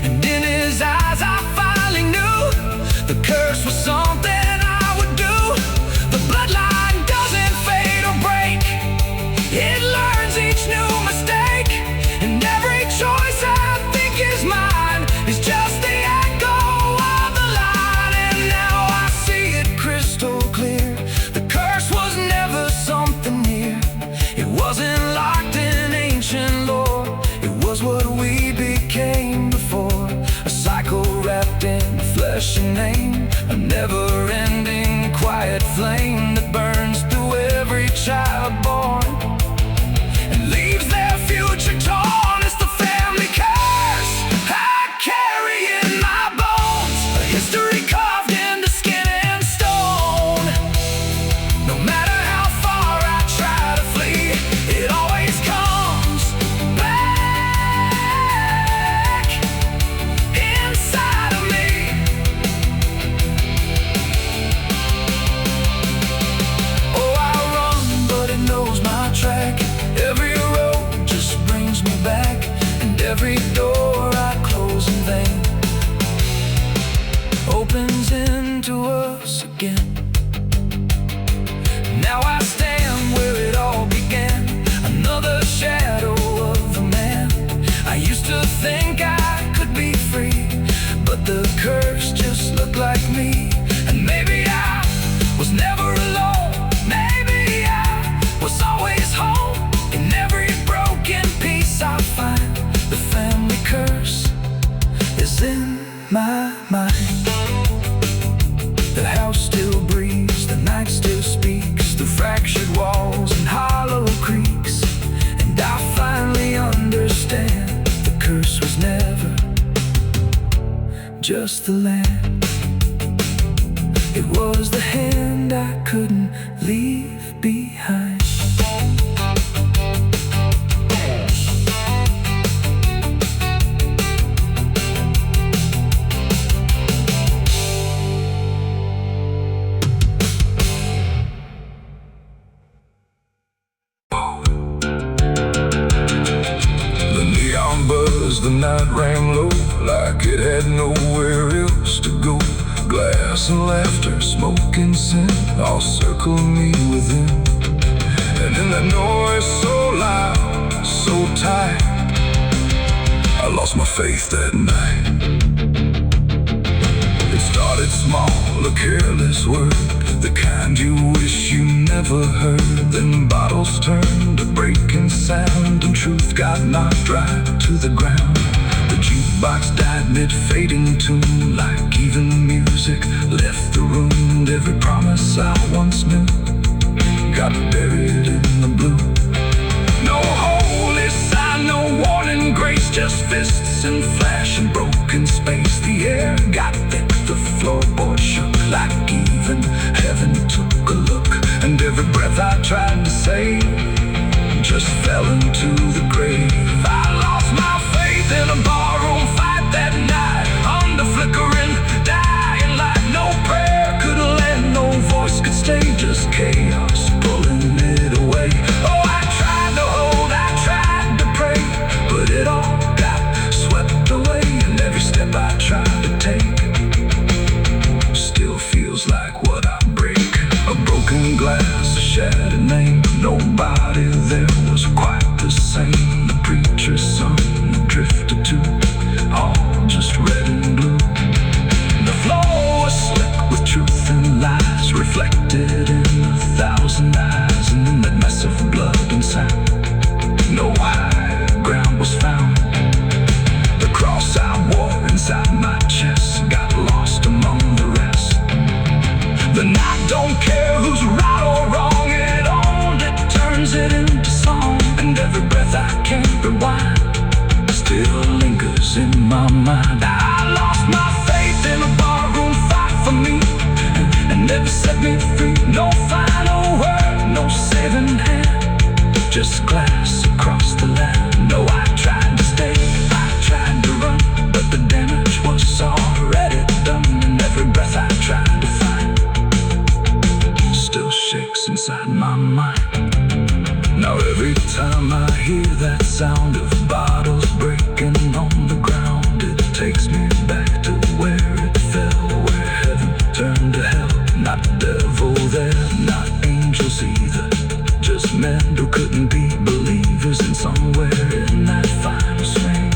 [SPEAKER 1] And in his eyes I finally knew the curse was something I would do. The bloodline doesn't fade or break, it learns each new mistake. And every choice I think is mine is just the echo of the line. And now I see it crystal clear, the curse was never something near. It wasn't locked in ancient lore, it was what we became before. A cycle wrapped in flesh and name, a never-ending quiet flame that burns through every child born and leaves their future torn. It's the family curse I carry in my bones, a history carved into skin and stone. No matter how far I try to flee, it always comes back inside of me. just the land. It was the hand I couldn't leave behind. The night rang low like it had nowhere else to go. Glass and laughter, smoke and sin all circled me within. And in that noise so loud, so tight, I lost my faith that night. It started small, a careless word, the kind you wish you never heard. Then bottles turned to breaking sound, and truth got knocked right to the ground. The jukebox died mid-fading tune, like even music left the room. And every promise I once knew got buried in the blue. No holy sign, no warning grace, just fists and flash and broken space. The air got thick, the floorboard shook, like even heaven took a look. And every breath I tried to save just fell into the grave. I lost my faith in a barroom fight that night, under flickering, dying light. No prayer could land, no voice could stay, just chaos pulling it away. Oh, I tried to hold, I tried to pray, but it all got swept away. And every step I tried to take still feels like what I break. A broken glass, a shattered name, nobody there was quite the same. The preacher's son drifted too, all just red and blue. The floor was slick with truth and lies, reflected in 1,000 eyes. And in that mess of blood and sand, no high ground was found. The cross I wore inside my chest got lost among the rest. The night don't care who's right or wrong, it only turns it into song. And every breath I can't rewind still lingers in my mind. I lost my faith in a barroom fight for me, and never set me free. No final word, no saving hand, just glass across the land. No, I tried to stay, I tried to run, but the damage was already done. And every breath I tried to find still shakes inside my mind. Now every time I hear that sound of bottles breaking on the ground, it takes me back to where it fell, where heaven turned to hell. Not devil there, not angels either, just men who couldn't be believers. And somewhere in that final swing,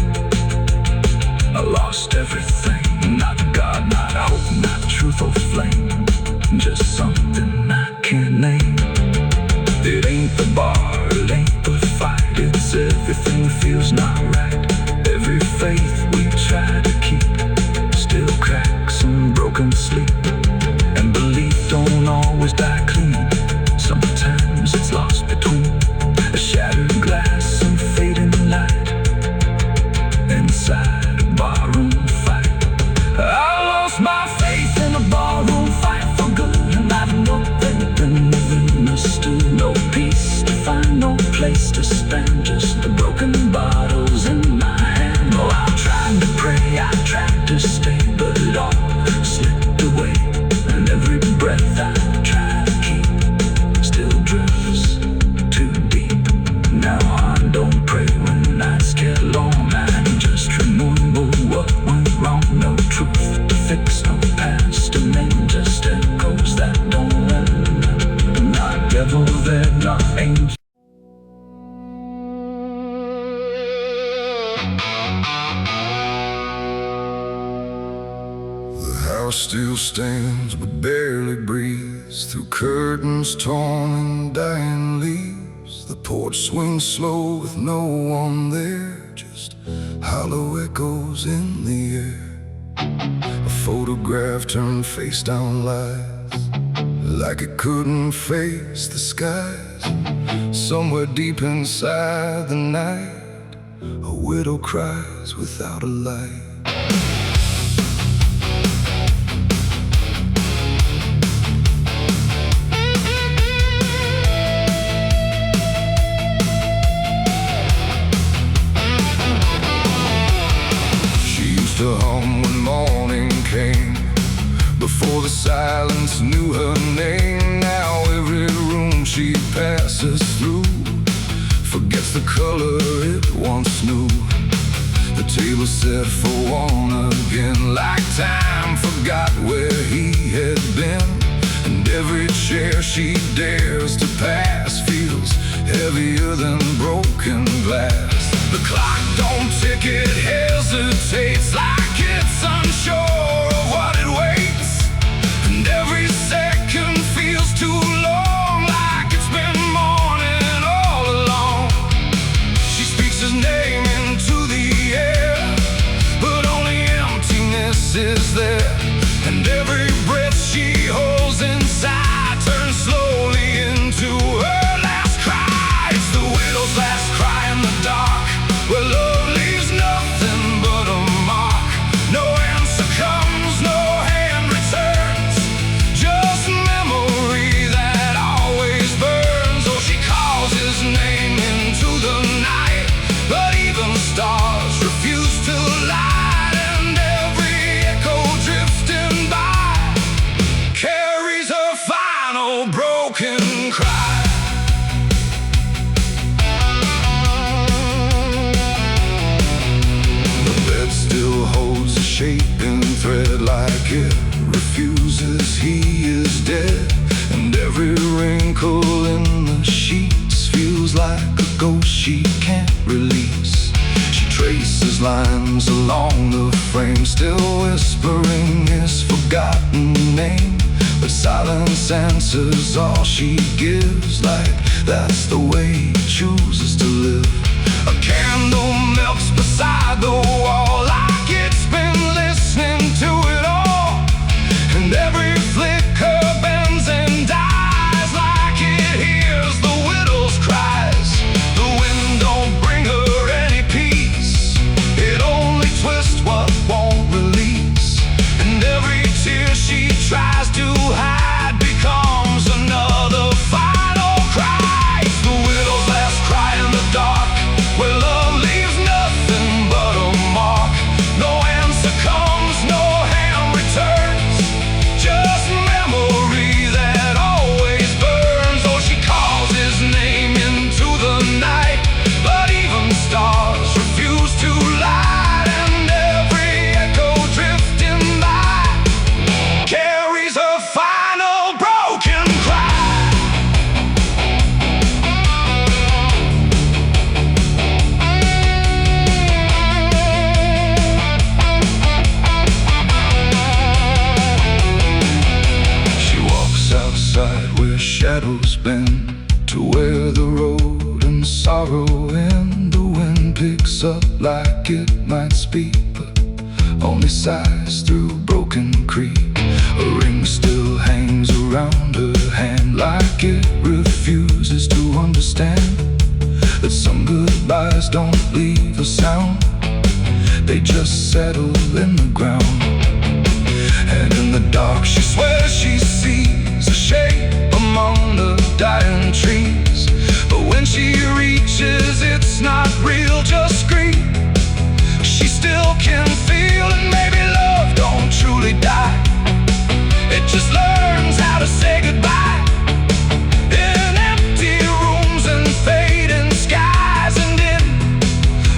[SPEAKER 1] I lost everything. Not God, not hope, not truth or flame, just something I can't name. It ain't the bar, it ain't the fight, it's everything feels not right. Every faith we try to keep still cracks and broken sleep. And belief don't always die clean, sometimes it's lost between a shattered glass and fading light inside a barroom fight. I lost my faith in a barroom fight for good, and I've nothing understood. No peace to find, no place to stand, just the broken bottles in my hand. Oh, I tried to pray, I tried to stay, but it all slipped away. And every breath I try to keep still drifts too deep. Now I don't pray when nights get long, I just remember what went wrong. No truth to fix, no past to mend, just echoes that don't end. Not devil there, not angel. The house still stands but barely breathes through curtains torn and dying leaves. The porch swings slow with no one there, just hollow echoes in the air. A photograph turned face down lies, like it couldn't face the skies. Somewhere deep inside the night, a widow cries without a light. the silence knew her name. Now every room she passes through forgets the color it once knew. The table set for one again, like time forgot where he had been. And every chair she dares to pass feels heavier than broken glass. The clock don't tick, it hesitates like it's unsure of what it waits. And every second feels too long, like it's been morning all along. She speaks his name into the air, but only emptiness is there. And every breath she holds inside turns slowly into her last cry. It's the widow's last cry in the dark, where love leaves nothing but a mark. No answer comes, no hand returns, just memory that always burns. Oh, she calls his name into the night, but even stars refuse to light. And every echo drifting by carries her final broken cry. Still holds a shaping thread, like it refuses he is dead. And every wrinkle in the sheets feels like a ghost she can't release. She traces lines along the frame, still whispering his forgotten name. But silence answers all she gives, like that's the way he chooses to live. A candle melts beside the wall, like it's been listening to it all. And every flicker bends and dies, like it hears the widow's cries. The wind don't bring her any peace, it only twists what won't release. And every tear she tries to hide becomes another final cry. It's the widow's last cry in the dark, where love leaves nothing but a mark. No answer comes, no hand returns, just memory that always burns. Oh, she calls his name into the night, but even stars refuse to light. And every echo drifting by carries her final broken cry. She walks outside where shadows bend, to where the road and sorrow end. The wind picks up like it might speak, but only sighs through broken creek. A ring still hangs around her hand, like it refuses to understand that some goodbyes don't leave a sound, they just settle in the ground. And in the dark she swears she sees a shape among the dying trees. But when she reaches, it's not real, just grief. She still can feel, and maybe love don't truly die, it just learns how to say goodbye. In empty rooms and fading skies, and in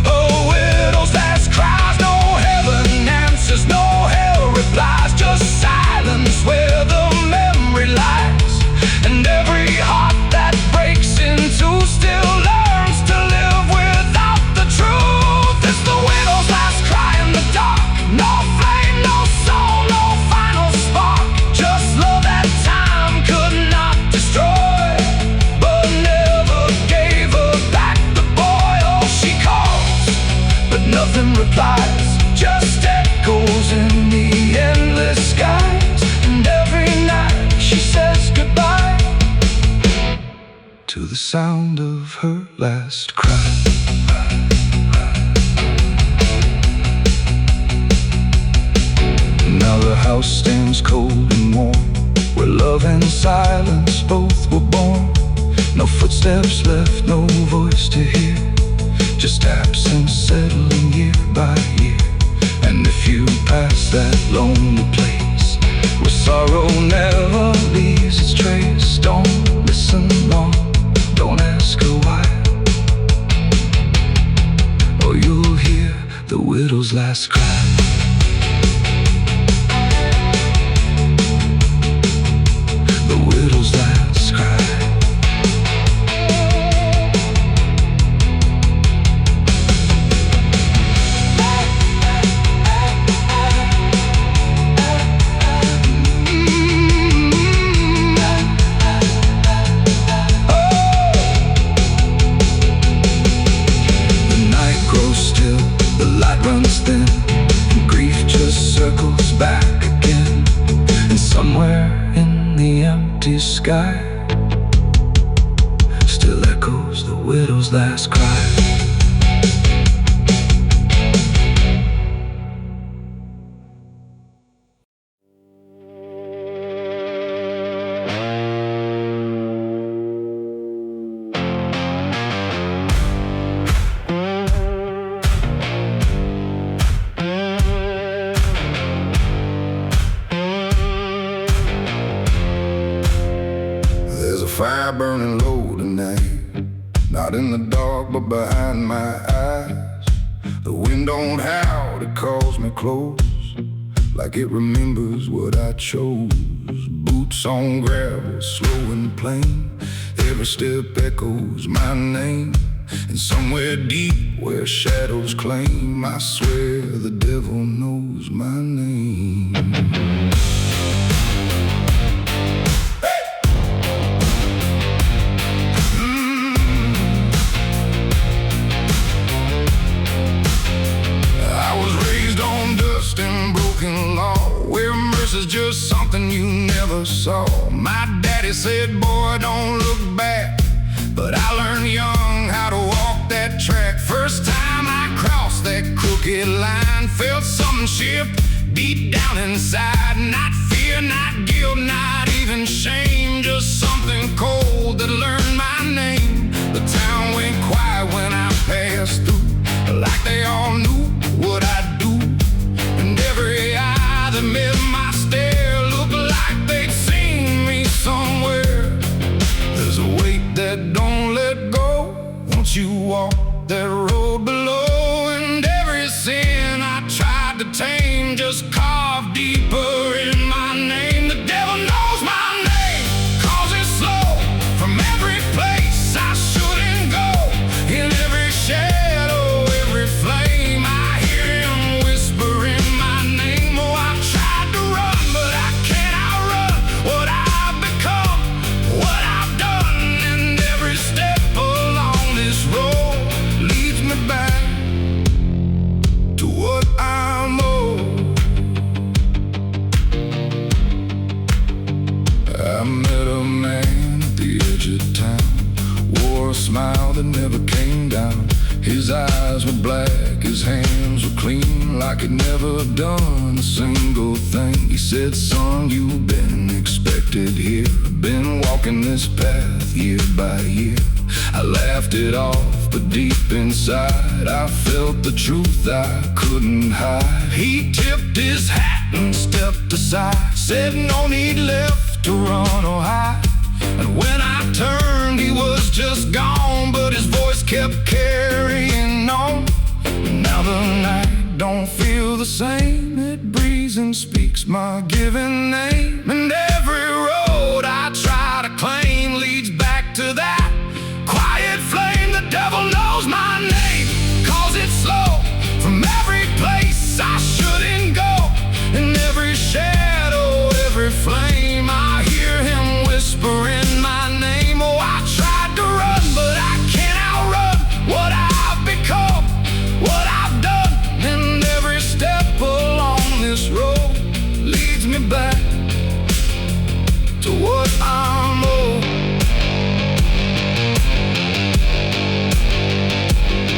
[SPEAKER 1] a widow's last cries, no heaven answers, no hell replies, just silence where the memory lies. And every heart that breaks in two still learns to live without the truth. It's the widow's last cry in the dark, no flame, no soul, no final spark, just love that time could not destroy, but never gave her back the boy. Oh, she calls, but nothing replies, just echoes in the endless skies. And every night she says goodbye to the sound of her last cry. Now the house stands cold and warm, where love and silence both were born. No footsteps left, no voice to hear, just absence settling year by year. And if you pass that lonely place where sorrow the widow's last cry. The widow's last cry. Runs thin, and grief just circles back again. And somewhere in the empty sky still echoes the widow's last cry. Fire burning low tonight, not in the dark but behind my eyes. The wind don't howl, it calls me close, like it remembers what I chose. Boots on gravel, slow and plain, every step echoes my name. And somewhere deep where shadows claim, I swear the devil knows my name. Is just something you never saw. My daddy said, boy, don't look back, but I learned young how to walk that track. First time I crossed that crooked line, felt something shift deep down inside. Not fear, not guilt, not even shame, just something cold that learned my name. The town went quiet when I passed through, like they all knew what I'd do. And every eye that met my stare looked like they'd seen me somewhere. There's a weight that don't let go once you walk that road below. And every sin I tried to tame just carved deeper in my name. The devil knows my name, calls it slow from every place I shouldn't go. In every shadow, every flame, I hear him whispering my name. Oh, I've tried to run, but I can't outrun what I've become, what I've done. And every step along this road leads me back to what I'm owed. I met a man at the edge of town, wore a smile that never came down. His eyes were black, his hands were clean, like he'd never done a single thing. He said, son, you've been expected here, been walking this path year by year. I laughed it off, but deep inside I felt the truth I couldn't hide. He tipped his hat and stepped aside, said no need left to run or hide. And when I turned, he was just gone, but his voice kept carrying on. Now the night don't feel the same, it breathes and speaks my given name. And every road I try to claim leads back to that quiet flame. The devil knows my name, calls it slow from every place I shouldn't go. In every shadow, every flame, I hear him whispering my name. Oh, I tried to run, but I can't outrun what I've become, what I've done. And every step along this road leads me back to what I'm owed.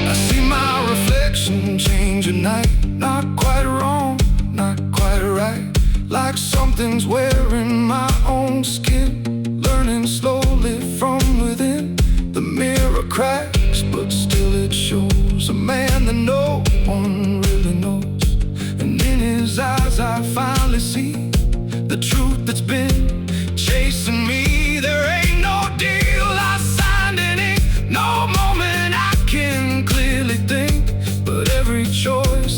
[SPEAKER 1] I see my reflection change at night, not quite wrong, not quite right, like something's wearing my own skin, learning slowly from within. The mirror cracks, but still it shows a man that no one really knows. And in his eyes I finally see the truth that's been chasing me. There ain't no deal I signed in ink, no moment I can clearly think, but every choice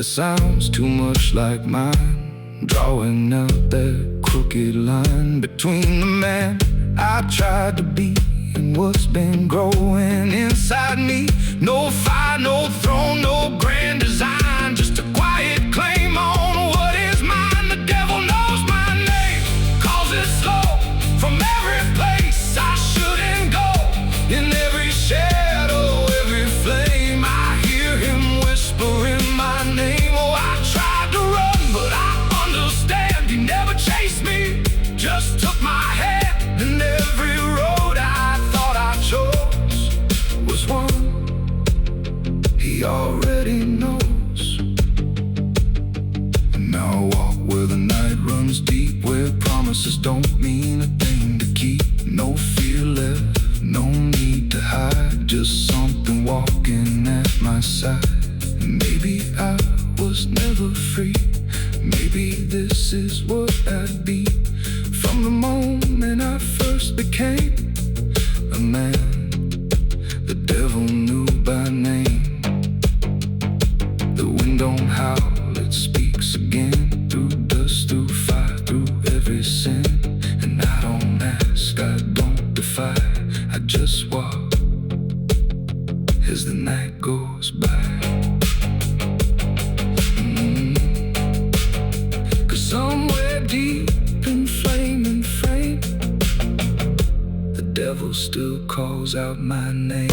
[SPEAKER 1] that sounds too much like mine, drawing out that crooked line between the man I tried to be and what's been growing inside me. No fire, no throne, no grand design, just a quiet claim on what is mine. The devil knows my name, calls it slow from every place I shouldn't go. In every shadow, every flame, I hear him whispering my name. Oh, I tried to run, but I understand he never chased me, just took my hand. And every road I thought I chose was one he already knows. And now I walk where the night runs deep, where promises don't mean a thing to keep. No fear left, no need to hide, just something walking at my side. Maybe I was never free, maybe this is what I'd be. From the moment I first became a man, the devil knew by name. The wind don't howl, it speaks again, through dust, through fire, through every sin. And I don't ask, I don't defy, I just walk as the night goes by. Cause somewhere deep in flame and frame, the devil still calls out my name.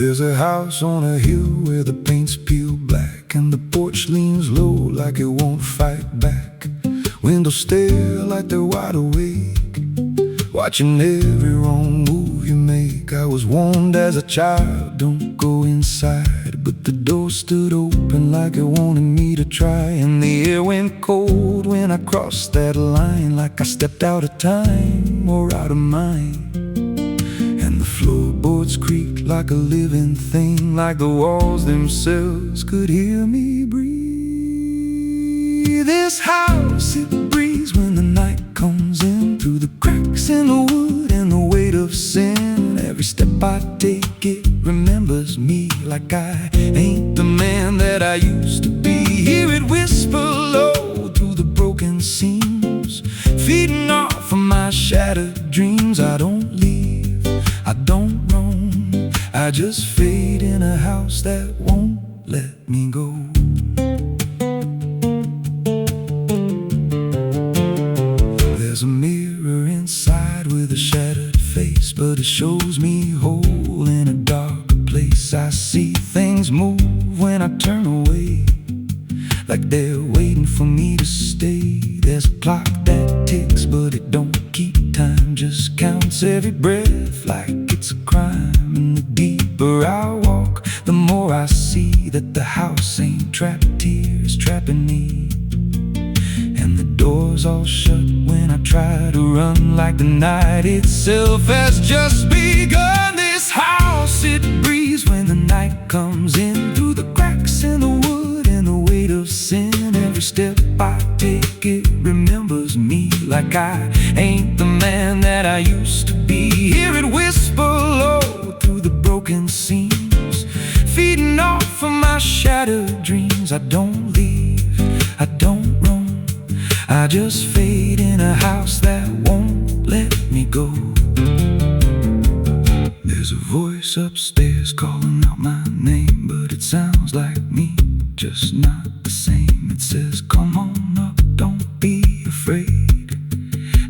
[SPEAKER 1] There's a house on a hill where the paint's peeled black, and the porch leans low like it won't fight back. Windows stare like they're wide awake, watching every wrong move you make. I was warned as a child, don't go inside, but the door stood open like it wanted me to try. And the air went cold when I crossed that line, like I stepped out of time or out of mind. And the floorboards creaked like a living thing, like the walls themselves could hear me breathe. This house, it breathes when the night comes in, through the cracks in the wood and the weight of sin. Every step I take, it remembers me, like I ain't the man that I used to be. Hear it whisper low through the broken seams, feeding off of my shattered dreams. I don't leave, I don't roam, I just fade in a house that won't let me go. There's a mirror inside with a shattered face, but it shows me whole in a darker place. I see things move when I turn away, like they're waiting for me to stay. There's a clock that ticks, but it don't keep time, just counts every breath like it's a crime. And the deeper I walk, the more I see that the house ain't trapped here, it's trapping me. And the doors all shut when I try to run, like the night itself has just begun. This house, it breathes when the night comes in, through the cracks in the wood and the weight of sin. Every step I take, it remembers me, like I ain't the man that I used to be. Hear it whisper low through the broken seams, feeding off of my shattered dreams. I don't leave, I don't roam, I just fade in a house that won't let me go. There's a voice upstairs calling out my name, but it sounds like me, just not the same. It says, come on up, don't be afraid,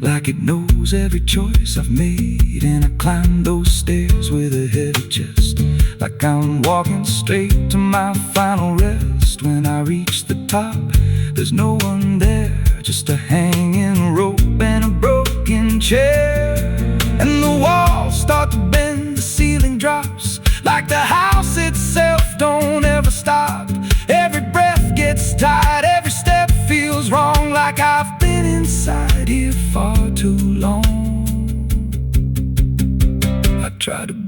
[SPEAKER 1] like it knows every choice I've made. And I climb those stairs with a heavy chest, like I'm walking straight to my final rest. When I reach the top, there's no one there, just a hanging rope and a broken chair. And the walls start to bend, the ceiling drops, like the house itself don't ever stop. Every breath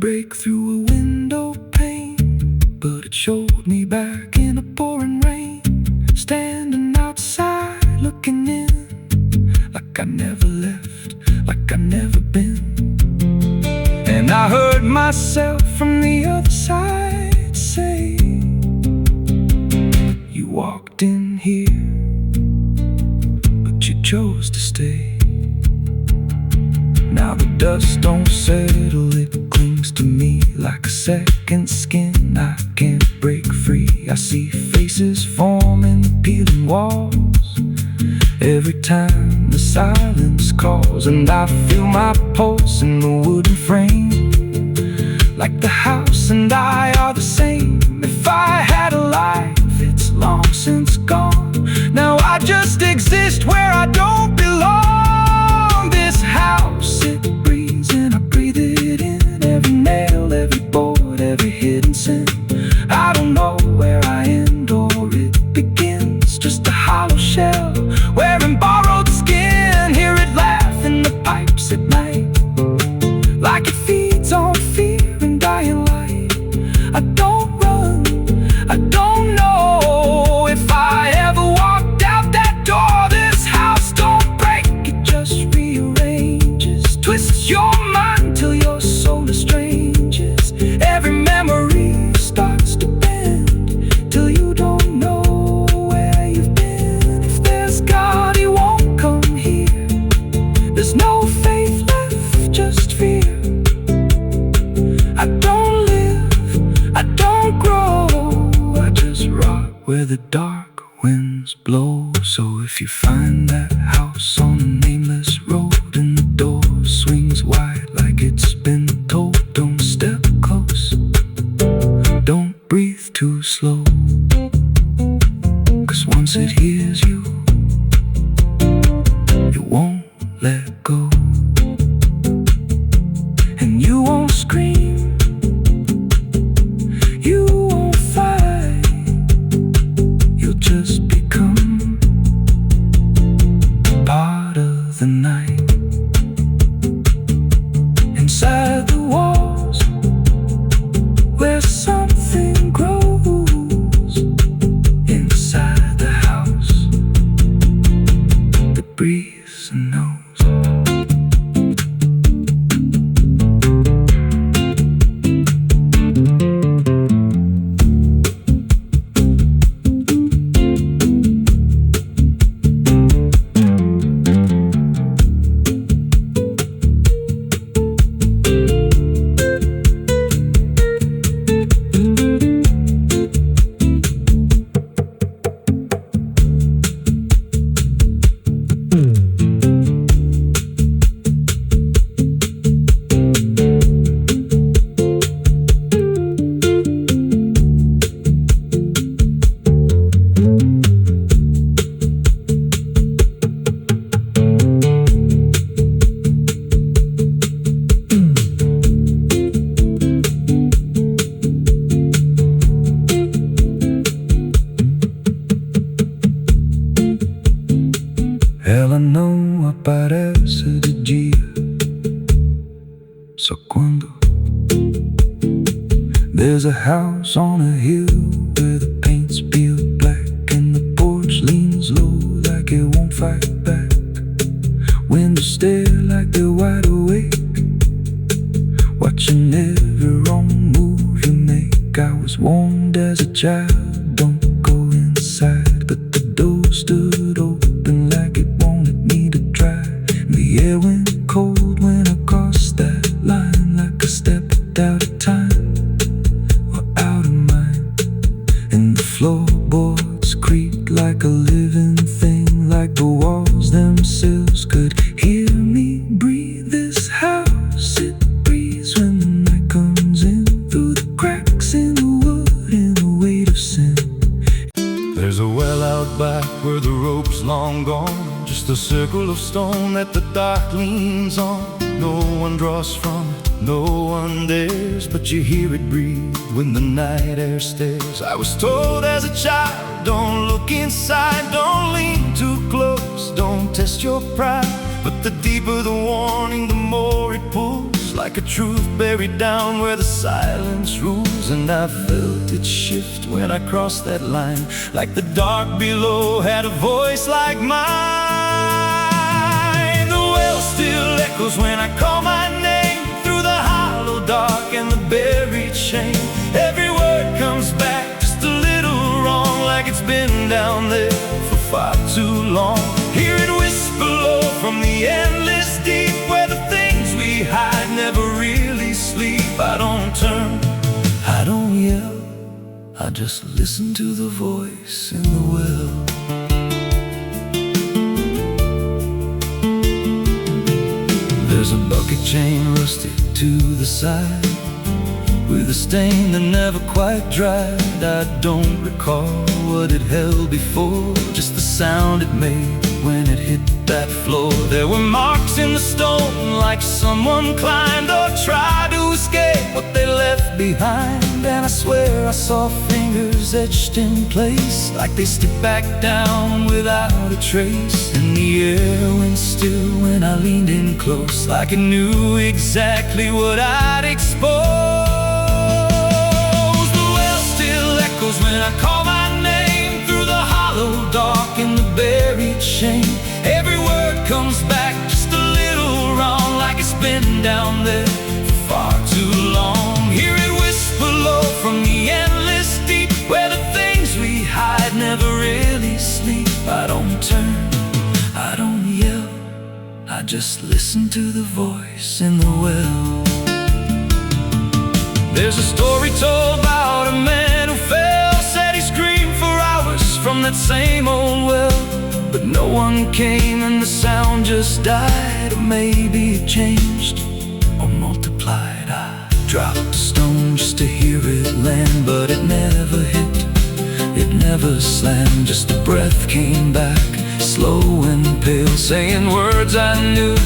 [SPEAKER 1] break through a window pane, but it showed me back in a pouring rain, standing outside looking in, like I never left, like I never been. And I heard myself from the other side say, you walked in here, but you chose to stay. Now the dust don't settle, it clings to me like a second skin. I can't break free. I see faces forming the peeling walls every time the silence calls, and I feel my pulse in the wooden frame, like the house and I are the same. If I had a life, it's long since gone. Now I just exist where I don't belong. This house, it breathes and I breathe it in. Every nail, every board, every hidden sin. I don't know where I end or it begins. Just a hollow shell wearing borrowed skin. Hear it laugh in the pipes at night, like it feeds on fear and dying light. I don't run, I don't know if I ever walked out that door. This house don't break, it just rearranges, twists your mind till your soul estranges. Every memory starts to bend till you don't know where you've been. If there's God, he won't come here. There's no faith left, just fear. I don't live, I don't grow, I just rot where the dark winds blow. So if you find that house on a nameless road and the door swings wide like it's been told, don't step close, don't breathe too slow, 'cause once it hears you, it won't let go. And you won't scream, you won't fight, you'll just become part of the night. Inside the walls, where something grows, inside the house that breathes and knows. Ela não aparece de dia, só quando there's a house on a hill where the paint's peeled black and the porch leans low like it won't fight back. Windows stare like they're wide awake, watching every wrong move you make. I was warned as a child, don't go inside, but the door stood open like it wanted me to try. The air went cold when I crossed that line, like I stepped out of time or out of mind. And the floorboards creaked like a living thing, like the walls themselves could hear me breathe. This house, it breathes when the night comes in, through the cracks in the wood and the weight of sin. There's a well out back where the rope's long gone, just a circle of stone that the dark leans on. No one draws from it, no one dares, but you hear it breathe when the night air stares. I was told as a child, don't look inside, don't lean too close, don't test your pride. But the deeper the warning, the more it pulls, like like a truth buried down where the silence rules. And I felt it shift when I crossed that line, like the dark below had a voice like mine. The well still echoes when I call my name, through the hollow dark and the buried shame. Every word comes back just a little wrong, like it's been down there for far too long. Hear it whisper low from the endless deep, where the things we hide never really sleep. I don't turn, I don't yell, I just listen to the voice in the well. There's a bucket chain rusted to the side, with a stain that never quite dried. I don't recall what it held before, just the sound it made when it hit that floor. There were marks in the stone, like someone climbed or tried to escape what they left behind. And I swear I saw fingers etched in place, like they slipped back down without a trace. And the air went still when I leaned in close, like it knew exactly what I'd expose. The well still echoes when I call my name, through the hollow dark and the buried shame. Every word comes back just a little wrong, like it's been down there for far too long. Hear it whisper low from the endless deep, where the things we hide never really sleep. I don't turn, I don't yell, I just listen to the voice in the well. There's a story told about a man who fell, said he screamed for hours from that same old well, but no one came and the sound just died. Or maybe it changed or multiplied. I dropped a stone just to hear it land, but it never hit, it never slammed. Just a breath came back, slow and pale, saying words I knew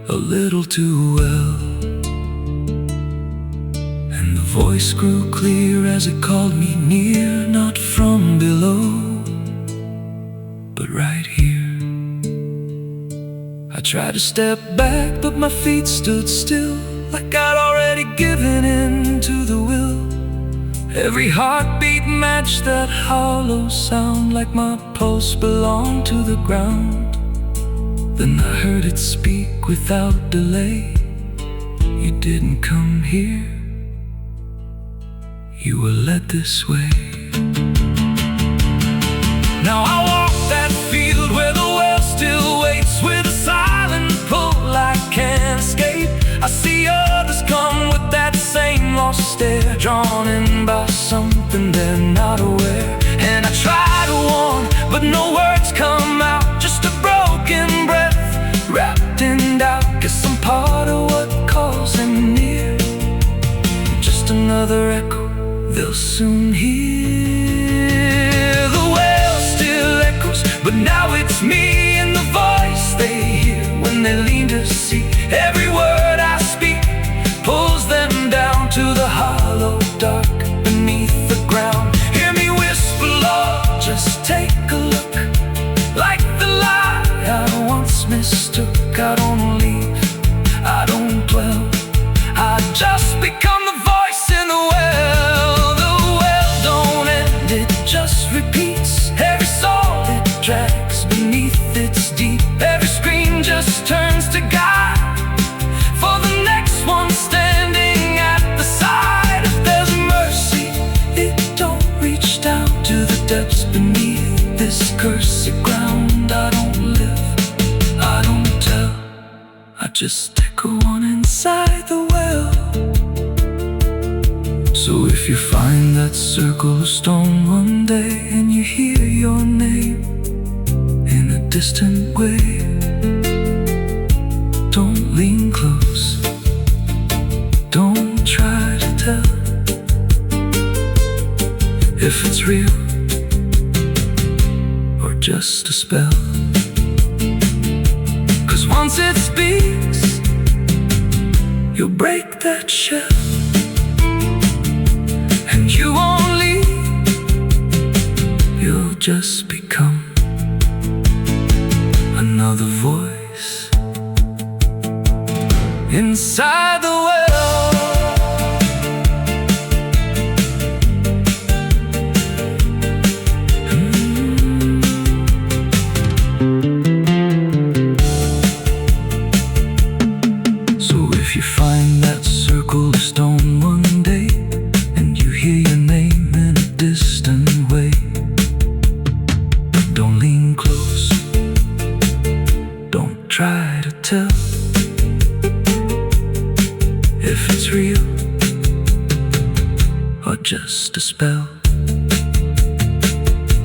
[SPEAKER 1] a little too well. And the voice grew clear as it called me near, not from below, but right here. I tried to step back, but my feet stood still, like I'd already given in to the will. Every heartbeat matched that hollow sound, like my pulse belonged to the ground. Then I heard it speak without delay. You didn't come here, you were led this way. Now I walk that field where the well still waits, with a silent pull I can't escape. I see others come with that same lost stare, drawn in by something they're not aware. And I try to warn, but no words come out, just a broken breath wrapped in doubt. Guess I'm part of what calls them near, just another echo they'll soon hear. The well still echoes, but now it's me and the voice they hear when they lean to see. Every word I speak pulls them down to the hollow dark beneath the ground. Hear me whisper, Lord, just take a look, like the lie I once mistook. I don't leave, I don't dwell, I just become the voice in the well. The well don't end, it just repeats. Every soul it drags beneath its deep. Every scream just turns to guide for the next one standing at the side. If there's mercy, it don't reach down to the depths beneath this cursed ground. I don't live, I don't tell, I just echo on inside the well. So if you find that circle of stone one day, and you hear your name in a distant way, don't lean close, don't try to tell if it's real or just a spell. 'Cause once it speaks, you'll break that shell, and you won't leave, you'll just become another voice inside the well. So if you find that circle of stone one day, and you hear your name in a distant way, don't lean close, don't try to tell if it's real or just a spell.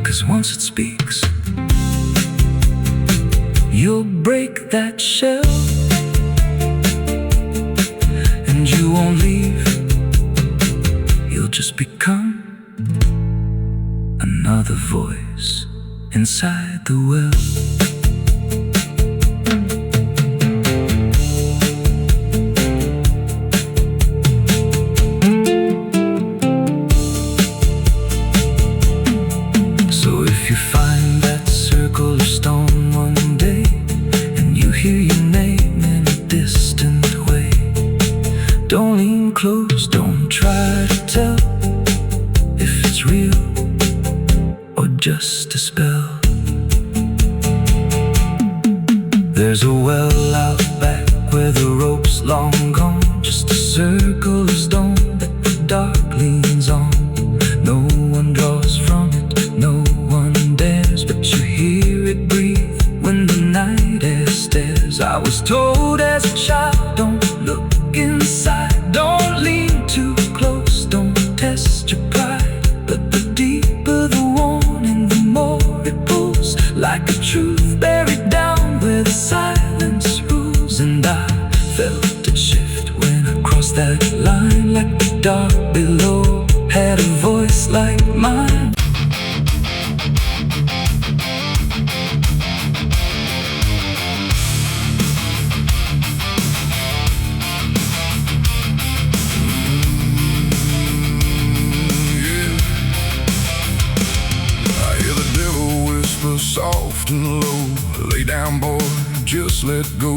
[SPEAKER 1] 'Cause once it speaks, you'll break that shell, and you won't leave. You'll just become another voice inside the well. You find that circle of stone one day, and you hear your name in a distant way, don't lean close, don't try to tell if it's real or just a spell. There's a well out back where the rope's long gone, just a circle of stone that the dark leans on. No one draws from it, no one dares, but you hear it breathe when the night air stares. I was told as a child, don't look inside, don't lean too close, don't test your pride. But the deeper the warning, the more it pulls, like a truth buried down where the silence rules. And I felt it shift when I crossed that line, like the dark below had a voice like mine. Soft and low, lay down boy, just let go.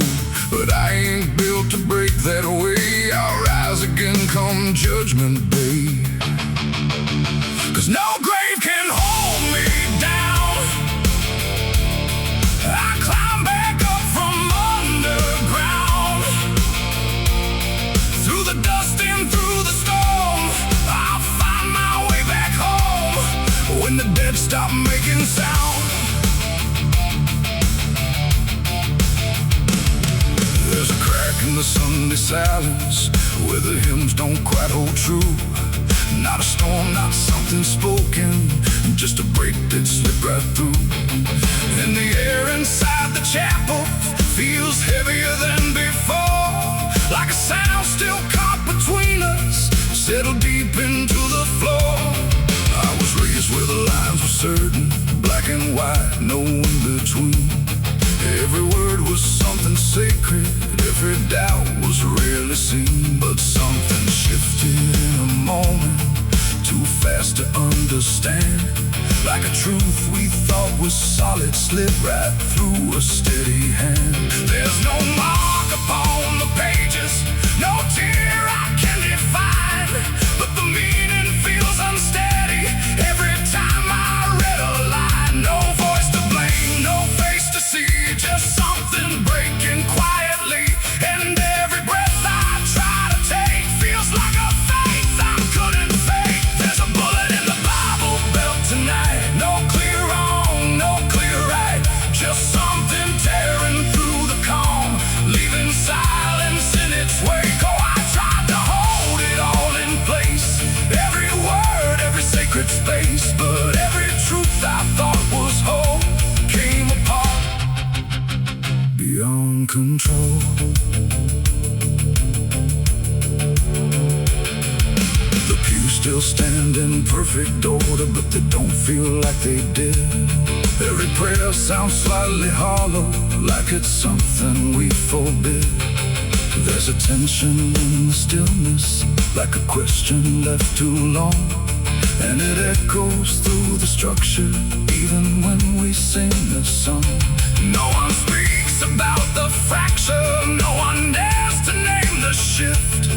[SPEAKER 1] But I ain't built to break that way. I'll rise again come judgment day. 'Cause no grave can hold me down. I climb back up from underground, through the dust and through the storm. I'll find my way back home when the dead stop making sound. There's a crack in the Sunday silence where the hymns don't quite hold true. Not a storm, not something spoken, just a break that slipped right through. And the air inside the chapel feels heavier than before, like a sound still caught between us, settled deep into the floor. I was raised where the lines were certain, black and white, no in between. Every word was something sacred, every doubt was rarely seen. But something shifted in a moment, too fast to understand. Like a truth we thought was solid slipped right through a steady hand. There's no mark upon the pages, no tear I can define, but the meaning feels unsteady every time I read a line. No voice to blame, no face to see, just something breaking quietly. And every breath I try to take feels like a faith I couldn't fake. There's a bullet in the Bible belt tonight, no clear wrong, no clear right, just something tearing through the calm, leaving silence in its wake. Oh, I tried to hold it all in place, every word, every sacred space, but every truth I thought was whole came apart beyond control. The pews still stand in perfect order, but they don't feel like they did. Every prayer sounds slightly hollow, like it's something we forbid. There's a tension in the stillness, like a question left too long, and it echoes through the structure, even when we sing the song. No one speaks about the fracture, no one dares to name shift,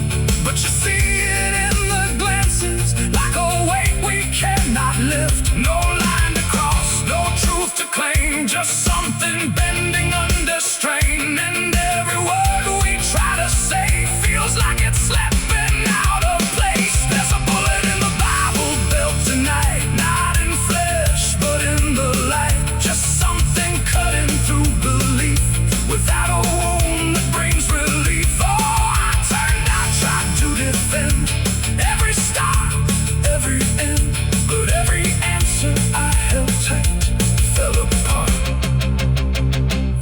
[SPEAKER 1] but you see it in the glances, like a weight we cannot lift. No line to cross, no truth to claim, just something bending under strain. And every word we try to say feels like it's slipping out of place. There's a bullet in the Bible built tonight, not in flesh, but in the light. Just something cutting through belief, without a wound that brings relief. Oh, I turned, I tried to defend every start, every end, but every answer I held tight fell apart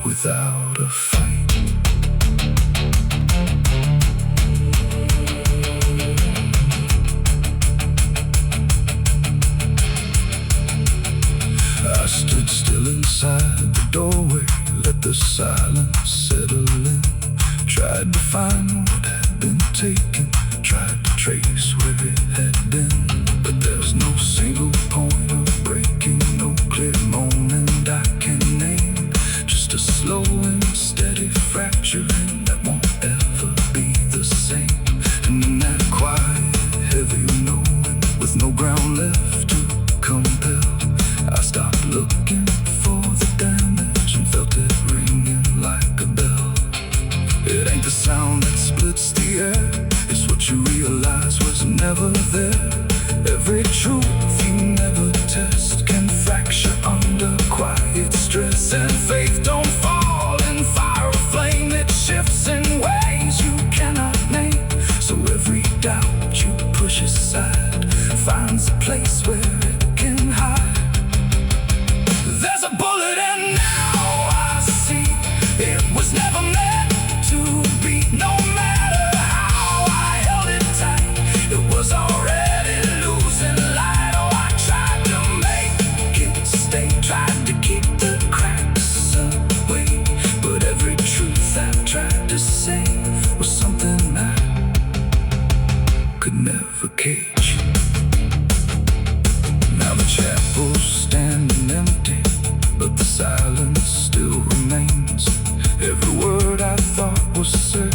[SPEAKER 1] without a fight. I stood still inside the doorway, let the silence settle in. Tried to find what had been taken, tried to trace where it had been, but there's no single point of breaking, no clear moment I can name. Just a slow and steady fracturing that won't ever be the same. And in that quiet, heavy knowing, with no ground left to compel, I stopped looking for the damage and felt it ringing like a bell. It ain't the sound that splits the air, it's what you realize was never there. Every truth you never test can fracture under quiet stress. And faith don't fall in fire or flame, it shifts in ways you cannot name. So every doubt you push aside finds a place where it can hide. There's a bullet and now I see it was never meant to be. No matter how I held it tight, it was already losing light. Oh, I tried to make it stay, tried to keep the cracks away, but every truth I tried to say was something I could never cage. Now the chapel's standing empty, but the silence still remains. Every word I thought was certain